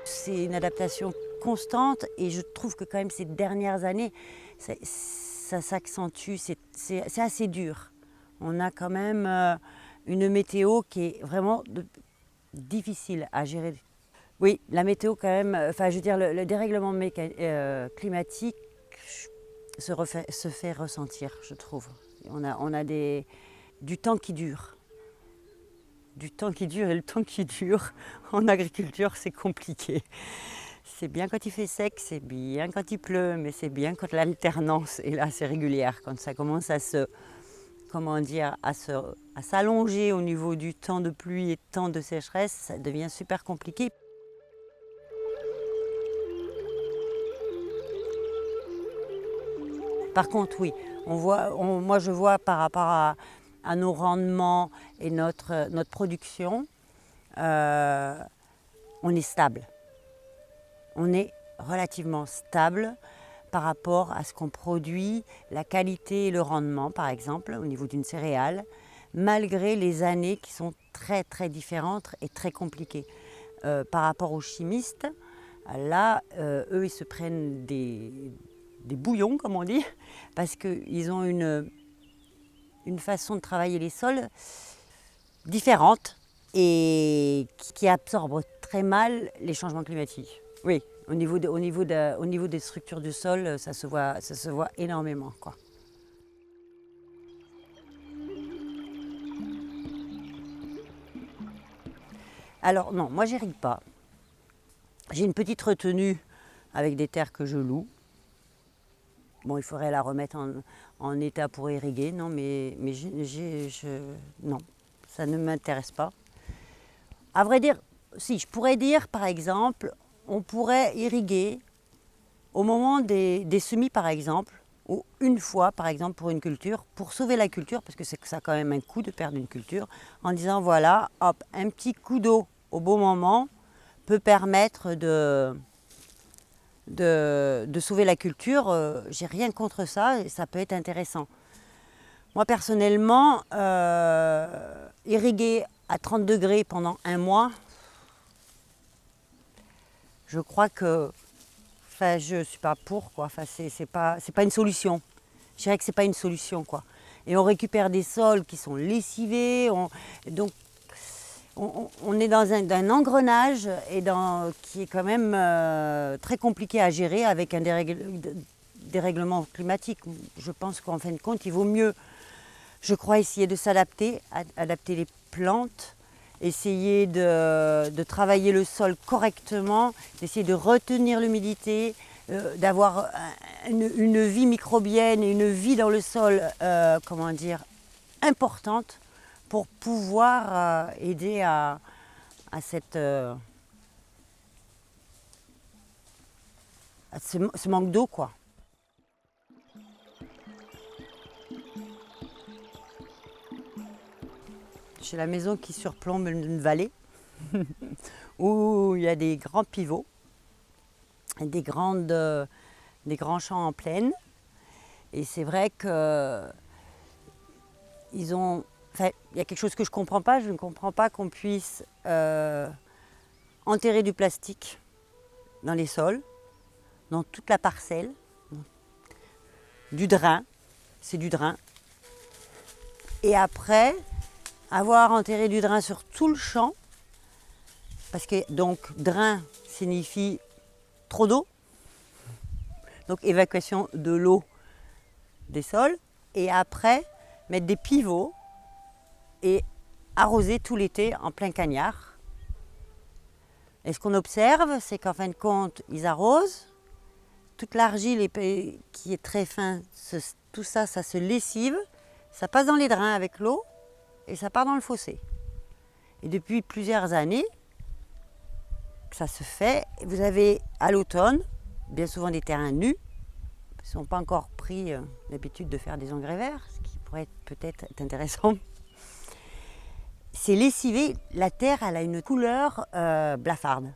C'est une adaptation constante et je trouve que quand même ces dernières années, ça s'accentue, c'est assez dur. On a quand même une météo qui est vraiment difficile à gérer. Oui, la météo quand même, le dérèglement climatique se fait ressentir, je trouve. On a du temps qui dure. Du temps qui dure et le temps qui dure en agriculture, c'est compliqué. C'est bien quand il fait sec, c'est bien quand il pleut, mais c'est bien quand l'alternance est là, c'est régulière. Quand ça commence à s'allonger au niveau du temps de pluie et de temps de sécheresse, ça devient super compliqué. Par contre, oui, moi je vois par rapport à nos rendements et notre production, on est stable. On est relativement stable par rapport à ce qu'on produit, la qualité et le rendement, par exemple, au niveau d'une céréale, malgré les années qui sont très très différentes et très compliquées. Par rapport aux chimistes, là, eux, ils se prennent des bouillons, comme on dit, parce qu'ils ont une façon de travailler les sols différente et qui absorbe très mal les changements climatiques. Oui, au niveau des structures du sol, ça se voit énormément, quoi. Alors non, moi j'irrigue pas. J'ai une petite retenue avec des terres que je loue. Bon, il faudrait la remettre en état pour irriguer. Non, mais non, ça ne m'intéresse pas. À vrai dire, si, je pourrais dire, par exemple, on pourrait irriguer au moment des semis, par exemple, ou une fois, par exemple, pour une culture, pour sauver la culture, parce que ça a quand même un coût de perdre une culture, en disant, voilà, hop, un petit coup d'eau au bon moment peut permettre de sauver la culture. J'ai rien contre ça et ça peut être intéressant. Moi, personnellement, irriguer à 30 degrés pendant un mois, je crois que je ne suis pas pour, quoi. Enfin, c'est pas une solution. Je dirais que ce n'est pas une solution, quoi. Et on récupère des sols qui sont lessivés. Donc, on est dans un engrenage qui est quand même très compliqué à gérer avec un dérèglement climatique. Je pense qu'en fin de compte, il vaut mieux, je crois, essayer de s'adapter, adapter les plantes, essayer de travailler le sol correctement, d'essayer de retenir l'humidité, d'avoir une vie microbienne et une vie dans le sol, importante pour pouvoir aider à ce manque d'eau, quoi. J'ai la maison qui surplombe une vallée où il y a des grands pivots, des grands champs en plaine. Et c'est vrai que il y a quelque chose que je ne comprends pas. Je ne comprends pas qu'on puisse enterrer du plastique dans les sols, dans toute la parcelle, du drain, c'est du drain. Et après, avoir enterré du drain sur tout le champ, parce que donc drain signifie trop d'eau, donc évacuation de l'eau des sols, et après mettre des pivots et arroser tout l'été en plein cagnard. Et ce qu'on observe, c'est qu'en fin de compte, ils arrosent, toute l'argile qui est très fin, tout ça, ça se lessive, ça passe dans les drains avec l'eau et ça part dans le fossé. Et depuis plusieurs années que ça se fait, vous avez à l'automne, bien souvent des terrains nus, ils n'ont pas encore pris l'habitude de faire des engrais verts, ce qui pourrait peut-être être intéressant. C'est lessivé, la terre elle a une couleur blafarde,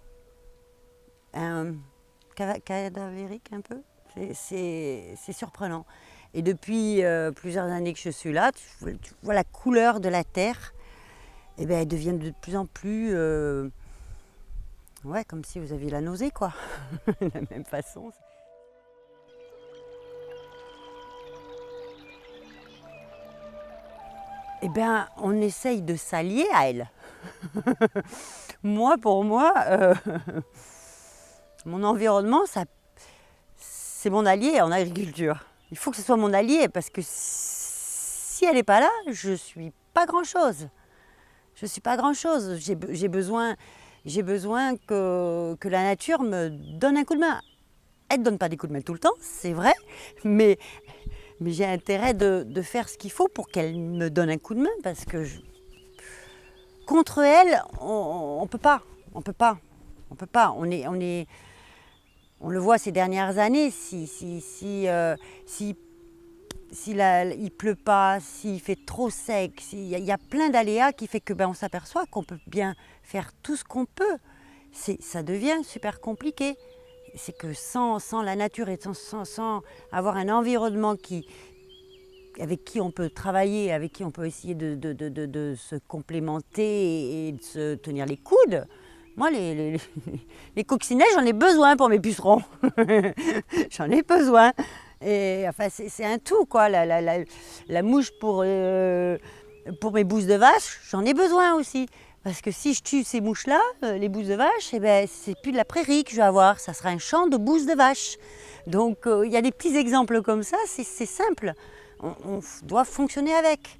cadavérique un peu, c'est surprenant. Et depuis plusieurs années que je suis là, tu vois la couleur de la terre, et elle devient de plus en plus, comme si vous aviez la nausée, quoi, de la même façon. On essaye de s'allier à elle. Pour moi, mon environnement, c'est mon allié en agriculture. Il faut que ce soit mon allié parce que si elle n'est pas là, je ne suis pas grand-chose. Je ne suis pas grand-chose. J'ai besoin que la nature me donne un coup de main. Elle ne donne pas des coups de main tout le temps, c'est vrai, mais j'ai intérêt de faire ce qu'il faut pour qu'elle me donne un coup de main parce que contre elle, on peut pas. On le voit ces dernières années, il pleut pas, s'il fait trop sec, il y a plein d'aléas qui fait que on s'aperçoit qu'on peut bien faire tout ce qu'on peut. Ça devient super compliqué. C'est que sans la nature et sans avoir un environnement avec qui on peut travailler, avec qui on peut essayer de se complémenter et de se tenir les coudes. Moi, les coccinelles, j'en ai besoin pour mes pucerons. J'en ai besoin. Et enfin, c'est un tout, quoi. La mouche pour mes bousses de vache, j'en ai besoin aussi. Parce que si je tue ces mouches-là, les bousses de vache, c'est plus de la prairie que je vais avoir. Ça sera un champ de bousses de vache. Donc, il y a des petits exemples comme ça, c'est simple. On doit fonctionner avec.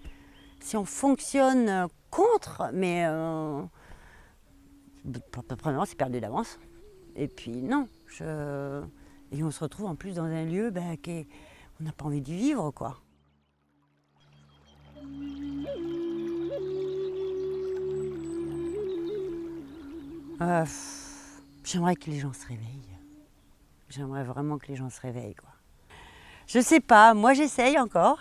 Si on fonctionne contre, premièrement, c'est perdu d'avance. Et puis non, et on se retrouve en plus dans un lieu qui on n'a pas envie d'y vivre, quoi. J'aimerais que les gens se réveillent. J'aimerais vraiment que les gens se réveillent, quoi. Je sais pas, moi j'essaye encore.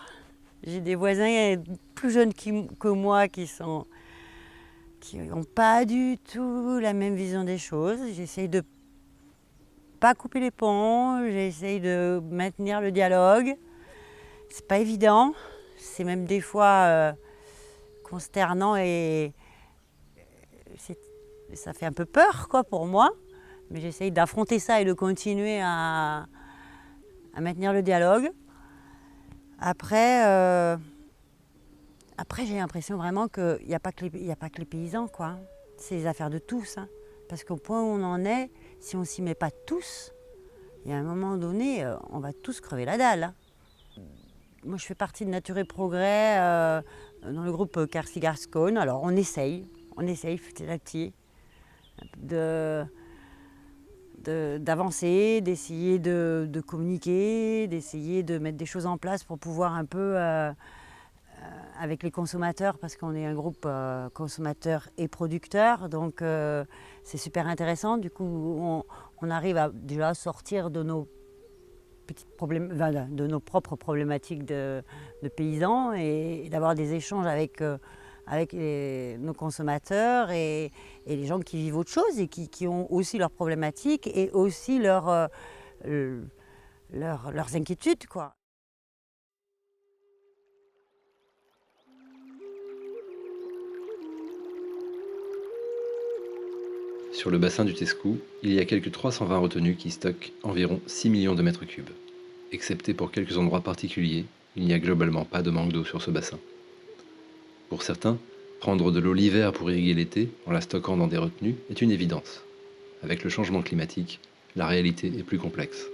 J'ai des voisins plus jeunes que moi qui n'ont pas du tout la même vision des choses. J'essaye de pas couper les ponts, j'essaye de maintenir le dialogue. C'est pas évident, c'est même des fois consternant et ça fait un peu peur, quoi, pour moi. Mais j'essaye d'affronter ça et de continuer à maintenir le dialogue. Après j'ai l'impression vraiment qu'il n'y a pas que les paysans, quoi. C'est les affaires de tous, hein. Parce qu'au point où on en est, si on ne s'y met pas tous, il y a un moment donné, on va tous crever la dalle, hein. Moi, je fais partie de Nature et Progrès dans le groupe Quercy-Gascogne. Alors, on essaye petit à petit d'avancer, d'essayer de communiquer, d'essayer de mettre des choses en place pour pouvoir un peu, avec les consommateurs, parce qu'on est un groupe consommateur et producteur, donc c'est super intéressant. Du coup, on arrive à déjà sortir de nos de nos propres problématiques de paysans et d'avoir des échanges avec nos consommateurs et les gens qui vivent autre chose et qui ont aussi leurs problématiques et aussi leurs inquiétudes, quoi. Sur le bassin du Tescou, il y a quelques 320 retenues qui stockent environ 6 millions de mètres cubes. Excepté pour quelques endroits particuliers, il n'y a globalement pas de manque d'eau sur ce bassin. Pour certains, prendre de l'eau l'hiver pour irriguer l'été, en la stockant dans des retenues, est une évidence. Avec le changement climatique, la réalité est plus complexe.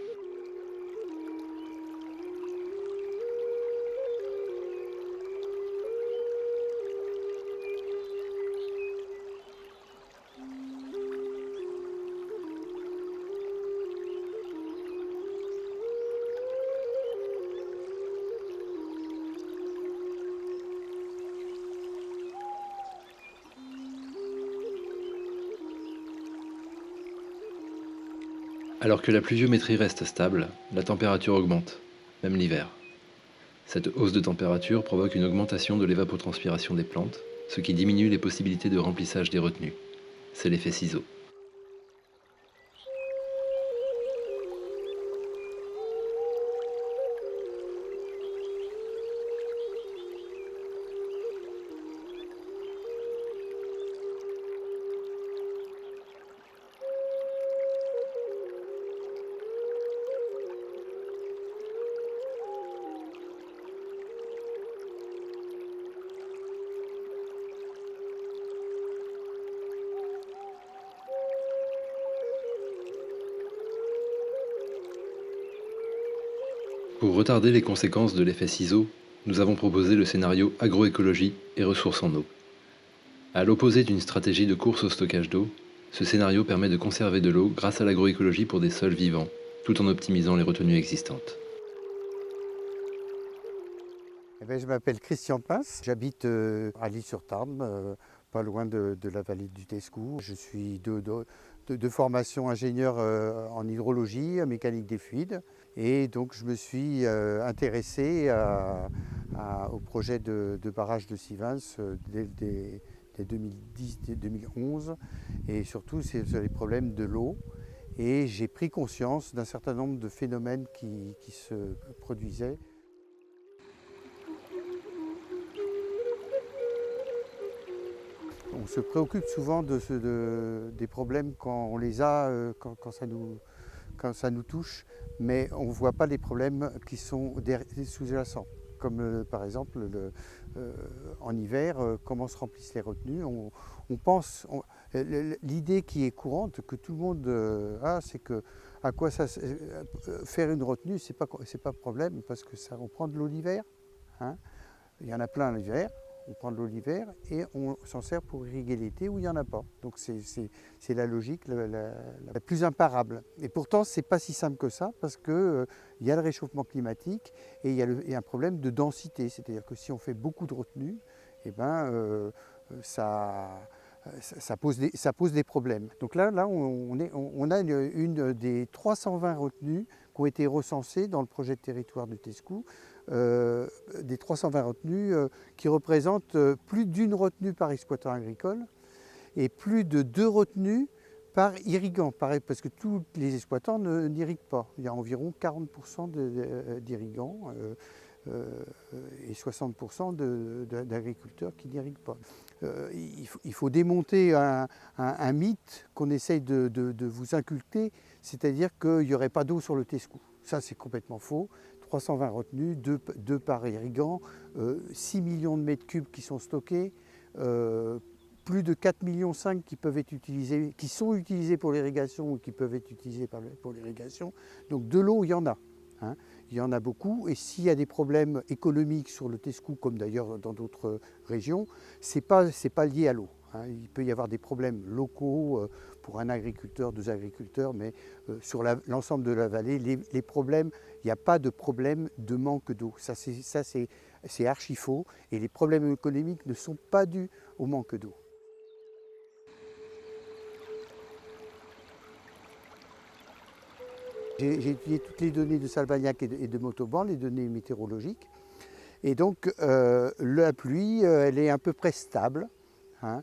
Alors que la pluviométrie reste stable, la température augmente, même l'hiver. Cette hausse de température provoque une augmentation de l'évapotranspiration des plantes, ce qui diminue les possibilités de remplissage des retenues. C'est l'effet ciseau. Pour retarder les conséquences de l'effet ciseau, nous avons proposé le scénario agroécologie et ressources en eau. À l'opposé d'une stratégie de course au stockage d'eau, ce scénario permet de conserver de l'eau grâce à l'agroécologie pour des sols vivants, tout en optimisant les retenues existantes. Je m'appelle Christian Pince, j'habite à l'Isle-sur-Tarn, pas loin de la vallée du Tescou. Je suis de formation ingénieur en hydrologie, en mécanique des fluides. Et donc je me suis intéressé au projet de barrage de Sivens dès 2010-2011 et surtout sur les problèmes de l'eau. Et j'ai pris conscience d'un certain nombre de phénomènes qui se produisaient. On se préoccupe souvent des problèmes quand on les a, quand ça nous touche, mais on ne voit pas les problèmes qui sont sous-jacents. Comme par exemple en hiver, comment se remplissent les retenues. L'idée qui est courante, que tout le monde a, c'est que faire une retenue, c'est pas problème parce que on prend de l'eau l'hiver. Hein. Il y en a plein l'hiver. On prend de l'eau l'hiver et on s'en sert pour irriguer l'été où il n'y en a pas. Donc c'est la logique la plus imparable. Et pourtant, ce n'est pas si simple que ça parce qu'il y a le réchauffement climatique et il y a un problème de densité. C'est-à-dire que si on fait beaucoup de retenues, eh ben, ça pose des problèmes. Donc là on a une des 320 retenues qui ont été recensées dans le projet de territoire du Tescou, des 320 retenues qui représentent plus d'une retenue par exploitant agricole et plus de 2 retenues par irrigant, parce que tous les exploitants n'irriguent pas. Il y a environ 40% d'irrigants et 60% d'agriculteurs qui n'irriguent pas. Il faut démonter un mythe qu'on essaye de vous inculquer, c'est-à-dire qu'il n'y aurait pas d'eau sur le Tescou. Ça, c'est complètement faux. 320 retenues, 2 par irrigant, 6 millions de mètres cubes qui sont stockés, plus de 4,5 millions qui sont utilisés pour l'irrigation ou qui peuvent être utilisés pour l'irrigation. Donc de l'eau, il y en a. Hein. Il y en a beaucoup et s'il y a des problèmes économiques sur le Tescou, comme d'ailleurs dans d'autres régions, c'est pas lié à l'eau. Hein. Il peut y avoir des problèmes locaux pour un agriculteur, 2 agriculteurs, mais sur l'ensemble de la vallée, les problèmes, il n'y a pas de problème de manque d'eau. Ça c'est archi faux et les problèmes économiques ne sont pas dus au manque d'eau. J'ai étudié toutes les données de Salvagnac et de Montauban, les données météorologiques. Et donc la pluie, elle est à peu près stable. Hein.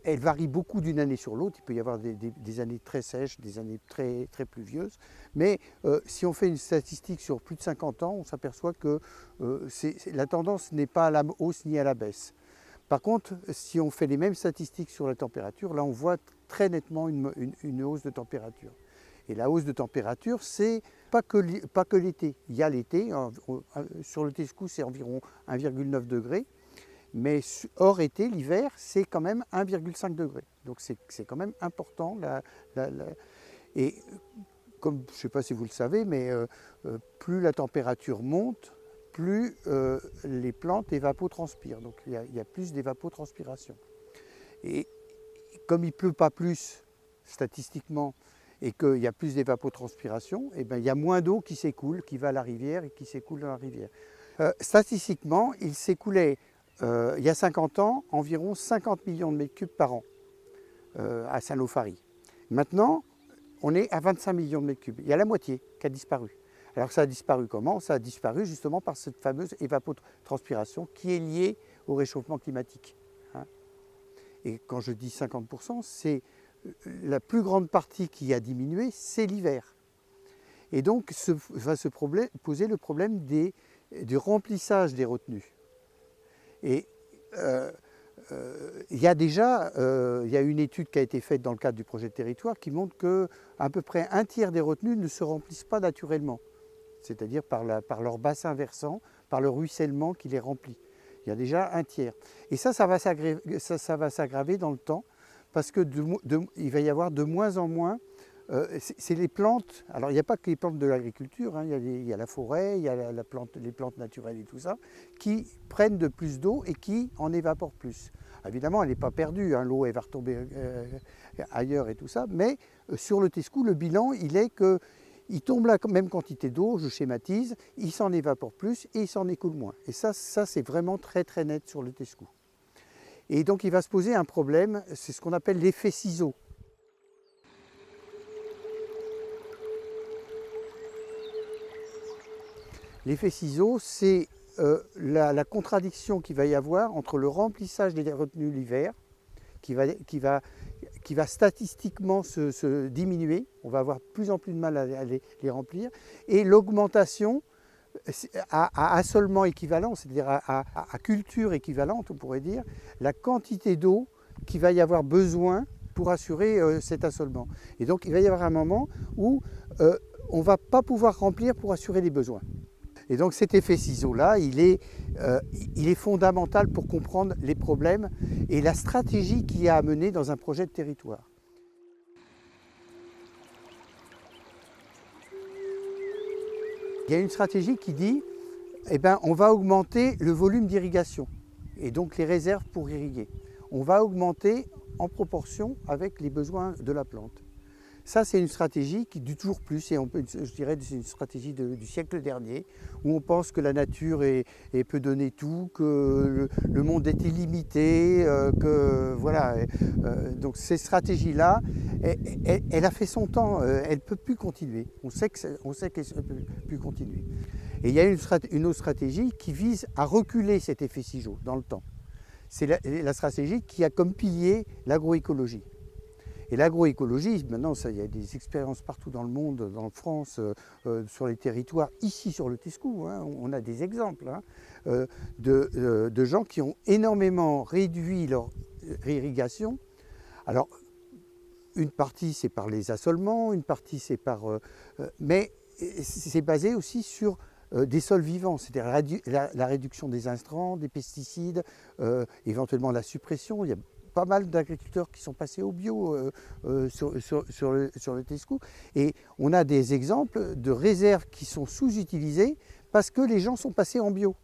Elle varie beaucoup d'une année sur l'autre. Il peut y avoir des années très sèches, des années très, très pluvieuses. Mais si on fait une statistique sur plus de 50 ans, on s'aperçoit que la tendance n'est pas à la hausse ni à la baisse. Par contre, si on fait les mêmes statistiques sur la température, là on voit très nettement une hausse de température. Et la hausse de température, c'est pas que l'été. Il y a l'été, sur le Tescou, c'est environ 1,9 degré. Mais hors été, l'hiver, c'est quand même 1,5 degré. Donc c'est quand même important. Et comme, je ne sais pas si vous le savez, mais plus la température monte, plus les plantes évapotranspirent. Donc il y a plus d'évapotranspiration. Et comme il ne pleut pas plus, statistiquement, et qu'il y a plus d'évapotranspiration, eh ben, il y a moins d'eau qui s'écoule, qui va à la rivière et qui s'écoule dans la rivière. Statistiquement, il s'écoulait, il y a 50 ans, environ 50 millions de mètres cubes par an à Saint-Lô-Fary. Maintenant, on est à 25 millions de mètres cubes. Il y a la moitié qui a disparu. Alors ça a disparu comment? Ça a disparu justement par cette fameuse évapotranspiration qui est liée au réchauffement climatique. Hein. Et quand je dis 50%, c'est la plus grande partie qui a diminué, c'est l'hiver. Et donc va se poser le problème du remplissage des retenues. Et il y a déjà une étude qui a été faite dans le cadre du projet de territoire qui montre qu'à peu près 1/3 des retenues ne se remplissent pas naturellement, c'est-à-dire par leur bassin versant, par le ruissellement qui les remplit. Il y a déjà 1/3. Et ça va s'aggraver dans le temps, parce qu'il va y avoir de moins en moins, c'est les plantes, alors il n'y a pas que les plantes de l'agriculture, hein, il y a la forêt, il y a les plantes naturelles et tout ça, qui prennent de plus d'eau et qui en évaporent plus. Évidemment, elle n'est pas perdue, hein, l'eau elle va retomber ailleurs et tout ça, mais sur le Tescou, le bilan, il est qu'il tombe la même quantité d'eau, je schématise, il s'en évapore plus et il s'en écoule moins. Et ça c'est vraiment très très net sur le Tescou. Et donc il va se poser un problème, c'est ce qu'on appelle l'effet ciseau. L'effet ciseau, c'est la contradiction qu'il va y avoir entre le remplissage des retenues l'hiver, qui va statistiquement se diminuer, on va avoir de plus en plus de mal à les remplir, et l'augmentation à assolement équivalent, c'est-à-dire à culture équivalente, on pourrait dire, la quantité d'eau qu'il va y avoir besoin pour assurer cet assolement. Et donc il va y avoir un moment où on ne va pas pouvoir remplir pour assurer les besoins. Et donc cet effet ciseau-là, il est fondamental pour comprendre les problèmes et la stratégie qu'il y a à mener dans un projet de territoire. Il y a une stratégie qui dit, on va augmenter le volume d'irrigation. et donc les réserves pour irriguer. On va augmenter en proportion avec les besoins de la plante. Ça, c'est une stratégie qui du toujours plus, et je dirais que c'est une stratégie du siècle dernier, où on pense que la nature peut donner tout, que le monde est illimité, que voilà. Donc ces stratégies-là, elle a fait son temps, elle ne peut plus continuer. On sait qu'elle ne peut plus continuer. Et il y a une autre stratégie qui vise à reculer cet effet ciseau dans le temps. C'est la stratégie qui a comme pilier l'agroécologie. Et l'agroécologie, maintenant, il y a des expériences partout dans le monde, en France, sur les territoires, ici sur le Tescou, hein, on a des exemples hein, de gens qui ont énormément réduit leur irrigation. Alors, une partie c'est par les assolements, une partie c'est par... mais c'est basé aussi sur des sols vivants, c'est-à-dire la réduction des intrants, des pesticides, éventuellement la suppression. Il y a pas mal d'agriculteurs qui sont passés au bio sur le Tescou. Et on a des exemples de réserves qui sont sous-utilisées parce que les gens sont passés en bio.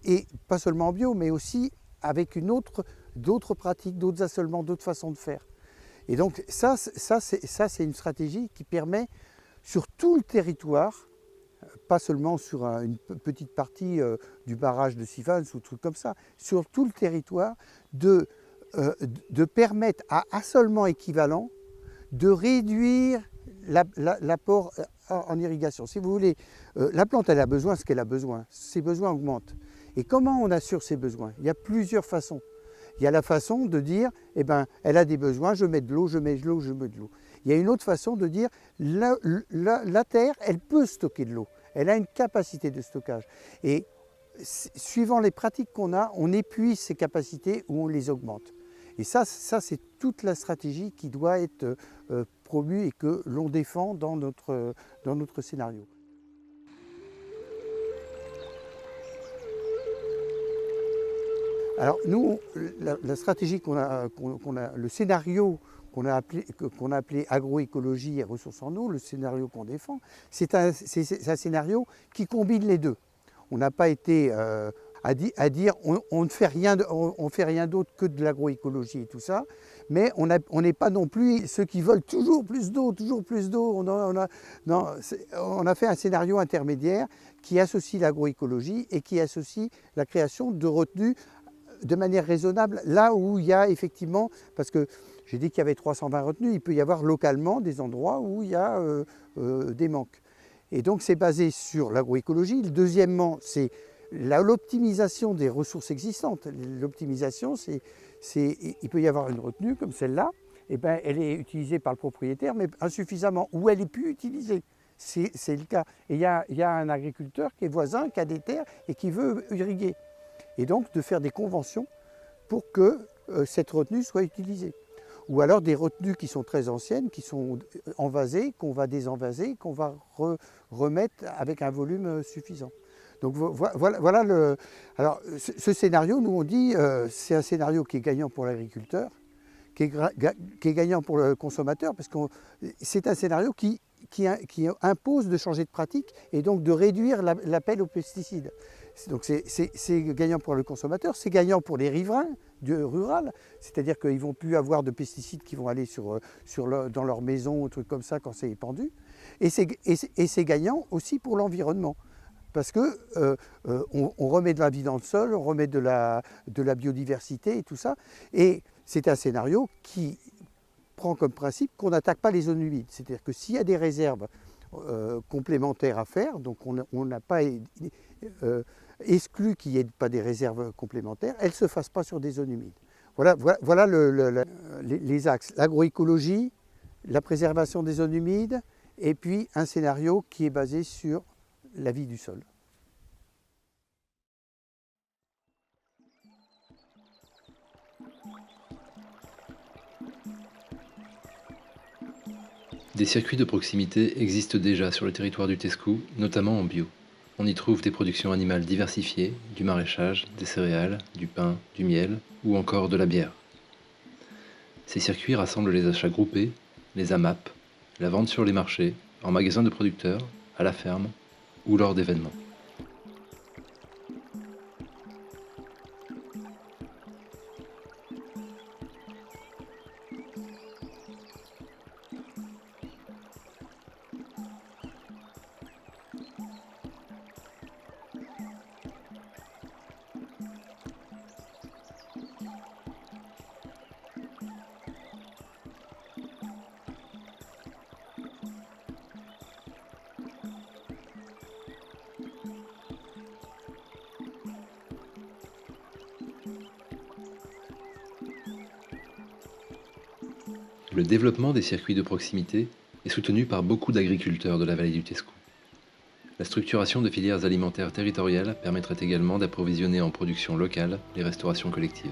Et pas seulement en bio, mais aussi avec d'autres pratiques, d'autres assolements, d'autres façons de faire. Et donc ça c'est une stratégie qui permet sur tout le territoire, pas seulement sur une petite partie du barrage de Sivens ou trucs comme ça, sur tout le territoire, de permettre à assolement équivalent de réduire l'apport en irrigation. Si vous voulez, la plante elle a besoin de ce qu'elle a besoin, ses besoins augmentent. Et comment on assure ses besoins? Il y a plusieurs façons. Il y a la façon de dire, eh ben, elle a des besoins, je mets de l'eau, je mets de l'eau, je mets de l'eau. Il y a une autre façon de dire, la terre, elle peut stocker de l'eau. Elle a une capacité de stockage. Et suivant les pratiques qu'on a, on épuise ces capacités ou on les augmente. Et ça c'est toute la stratégie qui doit être promue et que l'on défend dans notre scénario. Alors nous, la stratégie le scénario qu'on a appelé agroécologie et ressources en eau, le scénario qu'on défend, c'est un scénario qui combine les deux. On n'a pas été à dire on ne fait rien d'autre que de l'agroécologie et tout ça, mais on n'est pas non plus ceux qui veulent toujours plus d'eau, on a fait un scénario intermédiaire qui associe l'agroécologie et qui associe la création de retenues de manière raisonnable, là où il y a effectivement, parce que j'ai dit qu'il y avait 320 retenues, il peut y avoir localement des endroits où il y a des manques. Et donc c'est basé sur l'agroécologie. Deuxièmement, c'est l'optimisation des ressources existantes. L'optimisation, il peut y avoir une retenue comme celle-là, et ben, elle est utilisée par le propriétaire, mais insuffisamment, ou elle est plus utilisée. C'est le cas. Et il y a un agriculteur qui est voisin, qui a des terres et qui veut irriguer. Et donc de faire des conventions pour que cette retenue soit utilisée. Ou alors des retenues qui sont très anciennes, qui sont envasées, qu'on va désenvaser, qu'on va remettre avec un volume suffisant. Donc voilà le... Alors ce scénario, nous on dit, c'est un scénario qui est gagnant pour l'agriculteur, qui est gagnant pour le consommateur, parce que c'est un scénario qui impose de changer de pratique et donc de réduire l'appel aux pesticides. Donc c'est gagnant pour le consommateur, c'est gagnant pour les riverains du rural, c'est-à-dire qu'ils ne vont plus avoir de pesticides qui vont aller dans leur maison ou trucs comme ça quand c'est épandu. Et c'est gagnant aussi pour l'environnement, parce qu'on remet de la vie dans le sol, on remet de la biodiversité et tout ça. Et c'est un scénario qui prend comme principe qu'on n'attaque pas les zones humides. C'est-à-dire que s'il y a des réserves complémentaires à faire, donc on n'a pas exclu qu'il n'y ait pas des réserves complémentaires, elles ne se fassent pas sur des zones humides. Voilà les axes. L'agroécologie, la préservation des zones humides, et puis un scénario qui est basé sur la vie du sol. Des circuits de proximité existent déjà sur le territoire du Tescou, notamment en bio. On y trouve des productions animales diversifiées, du maraîchage, des céréales, du pain, du miel ou encore de la bière. Ces circuits rassemblent les achats groupés, les AMAP, la vente sur les marchés, en magasins de producteurs, à la ferme ou lors d'événements. Le développement des circuits de proximité est soutenu par beaucoup d'agriculteurs de la vallée du Tescou. La structuration de filières alimentaires territoriales permettrait également d'approvisionner en production locale les restaurations collectives.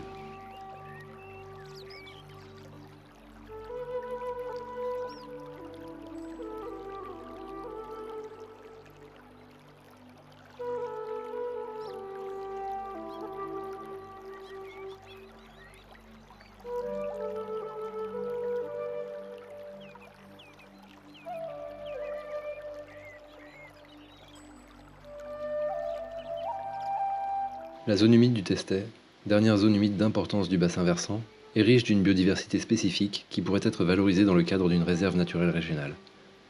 La zone humide du Testet, dernière zone humide d'importance du bassin versant, est riche d'une biodiversité spécifique qui pourrait être valorisée dans le cadre d'une réserve naturelle régionale.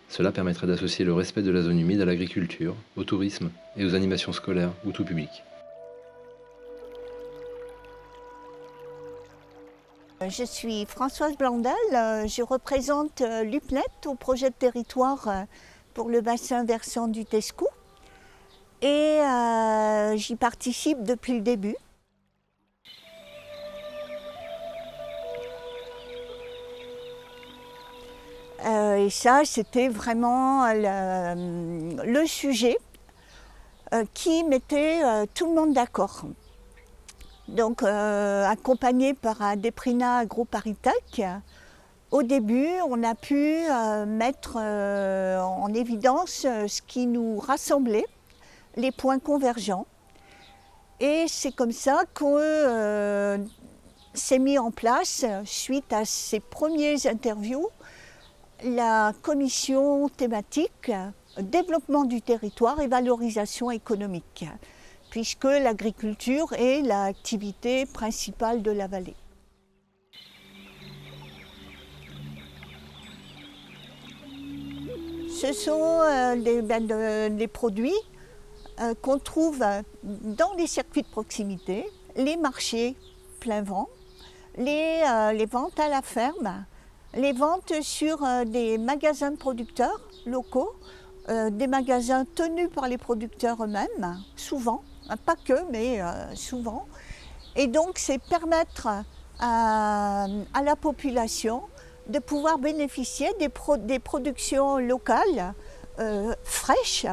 Cela permettrait d'associer le respect de la zone humide à l'agriculture, au tourisme et aux animations scolaires ou tout public. Je suis Françoise Blandel, je représente l'UPNET au projet de territoire pour le bassin versant du Tescou et j'y participe depuis le début. Et ça, c'était vraiment le sujet qui mettait tout le monde d'accord. Donc, accompagné par Adeprina AgroParisTech, au début, on a pu mettre en évidence ce qui nous rassemblait, les points convergents. Et c'est comme ça qu'on s'est mis en place, suite à ces premières interviews, la commission thématique développement du territoire et valorisation économique, puisque l'agriculture est l'activité principale de la vallée. Ce sont des produits qu'on trouve dans les circuits de proximité, les marchés plein vent, les ventes à la ferme, les ventes sur des magasins de producteurs locaux, des magasins tenus par les producteurs eux-mêmes, souvent, pas que, mais souvent. Et donc, c'est permettre à la population de pouvoir bénéficier des productions locales fraîches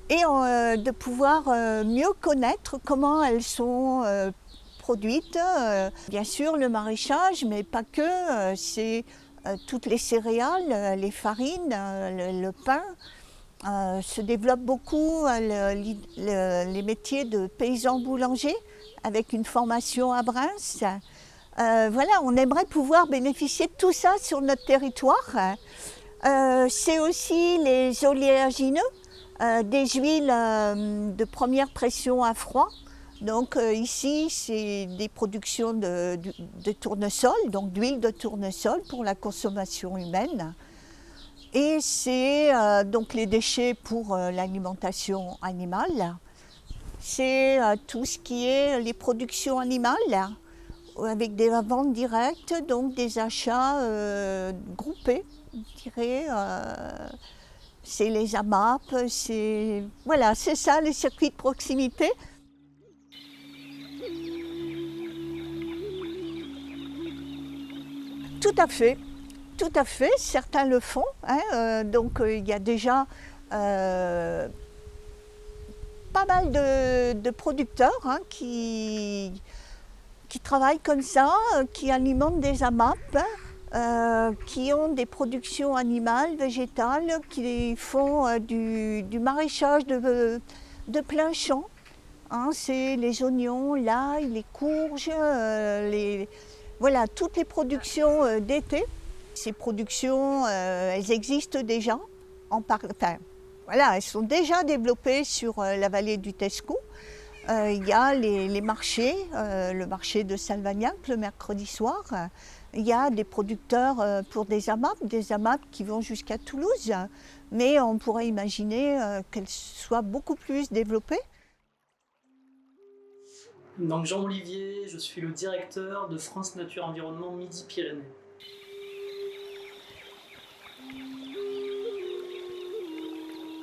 et de pouvoir mieux connaître comment elles sont produites. Bien sûr, le maraîchage, mais pas que, c'est toutes les céréales, les farines, le pain. Se développent beaucoup les métiers de paysans boulangers avec une formation à Reims. Voilà, on aimerait pouvoir bénéficier de tout ça sur notre territoire. C'est aussi les oléagineux, des huiles de première pression à froid. Donc ici, c'est des productions de tournesol, donc d'huile de tournesol pour la consommation humaine. Et c'est donc les déchets pour l'alimentation animale. C'est tout ce qui est les productions animales, avec des ventes directes, donc des achats groupés, je dirais. C'est les AMAP, voilà, c'est ça les circuits de proximité. Tout à fait. Tout à fait, certains le font. Donc il y a déjà pas mal de producteurs qui travaillent comme ça, qui alimentent des AMAP, qui ont des productions animales, végétales, qui font du maraîchage de plein champ. C'est les oignons, l'ail, les courges, voilà, toutes les productions d'été. Ces productions, elles existent déjà, voilà, elles sont déjà développées sur la vallée du Tescou. Il y a les marchés, le marché de Salvagnac le mercredi soir, Il y a des producteurs pour des AMAP qui vont jusqu'à Toulouse, mais on pourrait imaginer qu'elles soient beaucoup plus développées. Donc Jean Olivier, je suis le directeur de France Nature Environnement Midi-Pyrénées.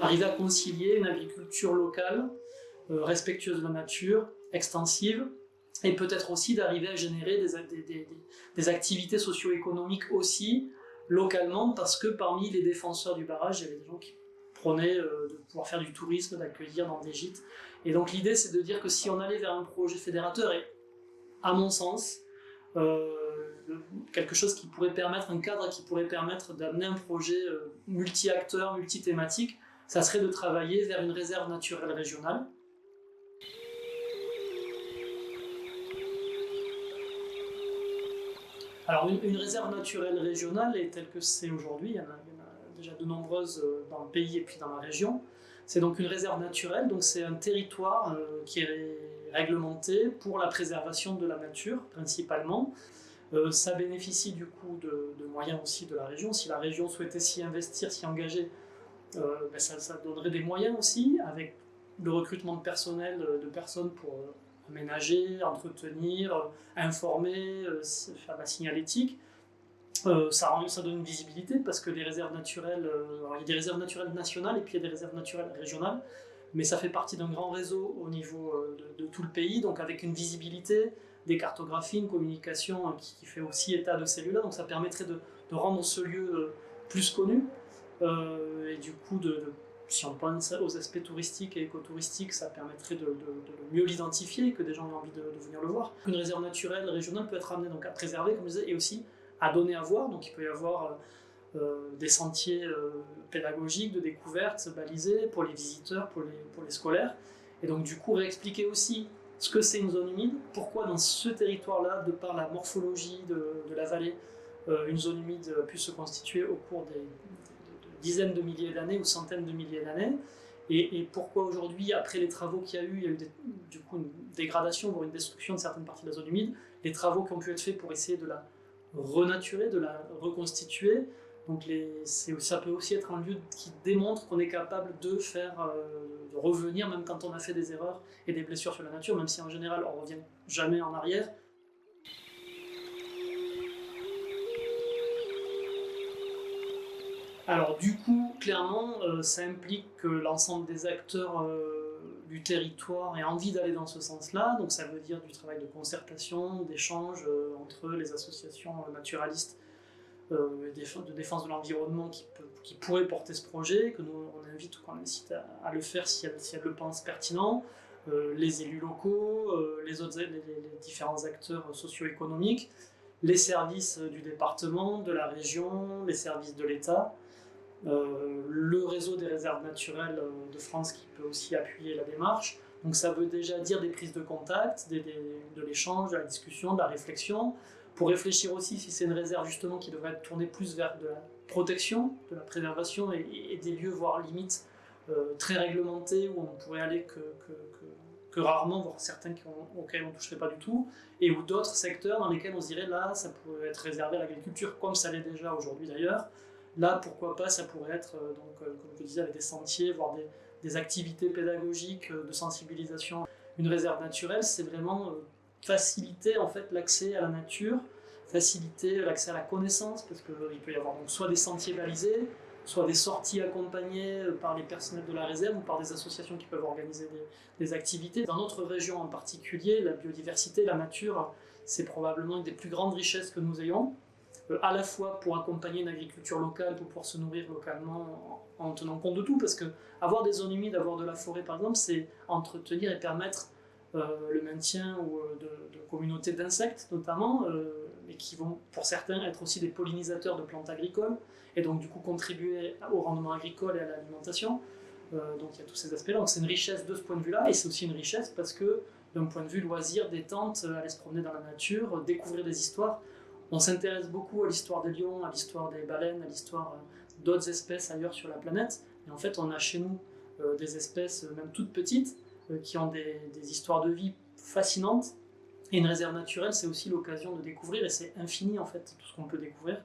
Arriver à concilier une agriculture locale, respectueuse de la nature, extensive, et peut-être aussi d'arriver à générer des activités socio-économiques aussi localement, parce que parmi les défenseurs du barrage, il y avait des gens qui prônaient de pouvoir faire du tourisme, d'accueillir dans des gîtes. Et donc l'idée, c'est de dire que si on allait vers un projet fédérateur, et à mon sens, quelque chose qui pourrait permettre, un cadre qui pourrait permettre d'amener un projet multi-acteur, multi-thématique, ça serait de travailler vers une réserve naturelle régionale. Alors une réserve naturelle régionale, et telle que c'est aujourd'hui, il y en a déjà de nombreuses dans le pays et puis dans la région. C'est donc une réserve naturelle, donc c'est un territoire qui est réglementé pour la préservation de la nature principalement. Ça bénéficie du coup de moyens aussi de la région. Si la région souhaitait s'y investir, s'y engager, ça donnerait des moyens aussi, avec le recrutement de personnel, de personnes pour aménager, entretenir, informer, faire la signalétique. Ça donne une visibilité parce que les réserves naturelles, il y a des réserves naturelles nationales et puis il y a des réserves naturelles régionales, mais ça fait partie d'un grand réseau au niveau de tout le pays, donc avec une visibilité, des cartographies, une communication qui fait aussi état de ces lieux-là, donc ça permettrait de rendre ce lieu plus connu, et du coup, si on pense aux aspects touristiques et écotouristiques, ça permettrait de mieux l'identifier, que des gens aient envie de venir le voir. Une réserve naturelle régionale peut être amenée donc à préserver, comme je disais, et aussi à donner à voir. Donc il peut y avoir des sentiers pédagogiques de découverte balisés pour les visiteurs, pour les scolaires. Et donc du coup réexpliquer aussi ce que c'est une zone humide, pourquoi dans ce territoire-là, de par la morphologie de la vallée, une zone humide a pu se constituer au cours des dizaines de milliers d'années ou centaines de milliers d'années, et pourquoi aujourd'hui, après les travaux qu'il y a eu, il y a eu du coup une dégradation, voire une destruction de certaines parties de la zone humide, les travaux qui ont pu être faits pour essayer de la renaturer, de la reconstituer. Donc ça peut aussi être un lieu qui démontre qu'on est capable de de revenir, même quand on a fait des erreurs et des blessures sur la nature, même si en général on ne revient jamais en arrière. Alors du coup, clairement, ça implique que l'ensemble des acteurs du territoire aient envie d'aller dans ce sens-là. Donc ça veut dire du travail de concertation, d'échange entre les associations naturalistes de défense de l'environnement qui pourraient porter ce projet, que nous on invite ou qu'on incite à le faire si elles le pensent pertinent, les élus locaux, les différents acteurs socio-économiques, les services du département, de la région, les services de l'État, le réseau des réserves naturelles de France qui peut aussi appuyer la démarche. Donc ça veut déjà dire des prises de contact, de l'échange, de la discussion, de la réflexion, pour réfléchir aussi si c'est une réserve justement qui devrait être tournée plus vers de la protection, de la préservation et des lieux voire limite très réglementés où on ne pourrait aller que rarement, voire certains auxquels on ne toucherait pas du tout, et ou d'autres secteurs dans lesquels on se dirait là ça pourrait être réservé à l'agriculture, comme ça l'est déjà aujourd'hui d'ailleurs. Là pourquoi pas, ça pourrait être, comme je disais, avec des sentiers, voire des activités pédagogiques, de sensibilisation. Une réserve naturelle, c'est vraiment faciliter en fait l'accès à la nature, faciliter l'accès à la connaissance, parce qu'il peut y avoir donc soit des sentiers balisés, soit des sorties accompagnées par les personnels de la réserve ou par des associations qui peuvent organiser des activités. Dans notre région en particulier, la biodiversité, la nature, c'est probablement une des plus grandes richesses que nous ayons, à la fois pour accompagner une agriculture locale, pour pouvoir se nourrir localement en tenant compte de tout, parce que avoir des zones humides, avoir de la forêt par exemple, c'est entretenir et permettre le maintien de communautés d'insectes notamment, et qui vont pour certains être aussi des pollinisateurs de plantes agricoles, et donc du coup contribuer au rendement agricole et à l'alimentation. Donc il y a tous ces aspects-là, donc c'est une richesse de ce point de vue-là, et c'est aussi une richesse parce que d'un point de vue loisir, détente, aller se promener dans la nature, découvrir des histoires. On s'intéresse beaucoup à l'histoire des lions, à l'histoire des baleines, à l'histoire d'autres espèces ailleurs sur la planète, et en fait on a chez nous des espèces même toutes petites, qui ont des histoires de vie fascinantes, Et une réserve naturelle, c'est aussi l'occasion de découvrir, et c'est infini en fait, tout ce qu'on peut découvrir.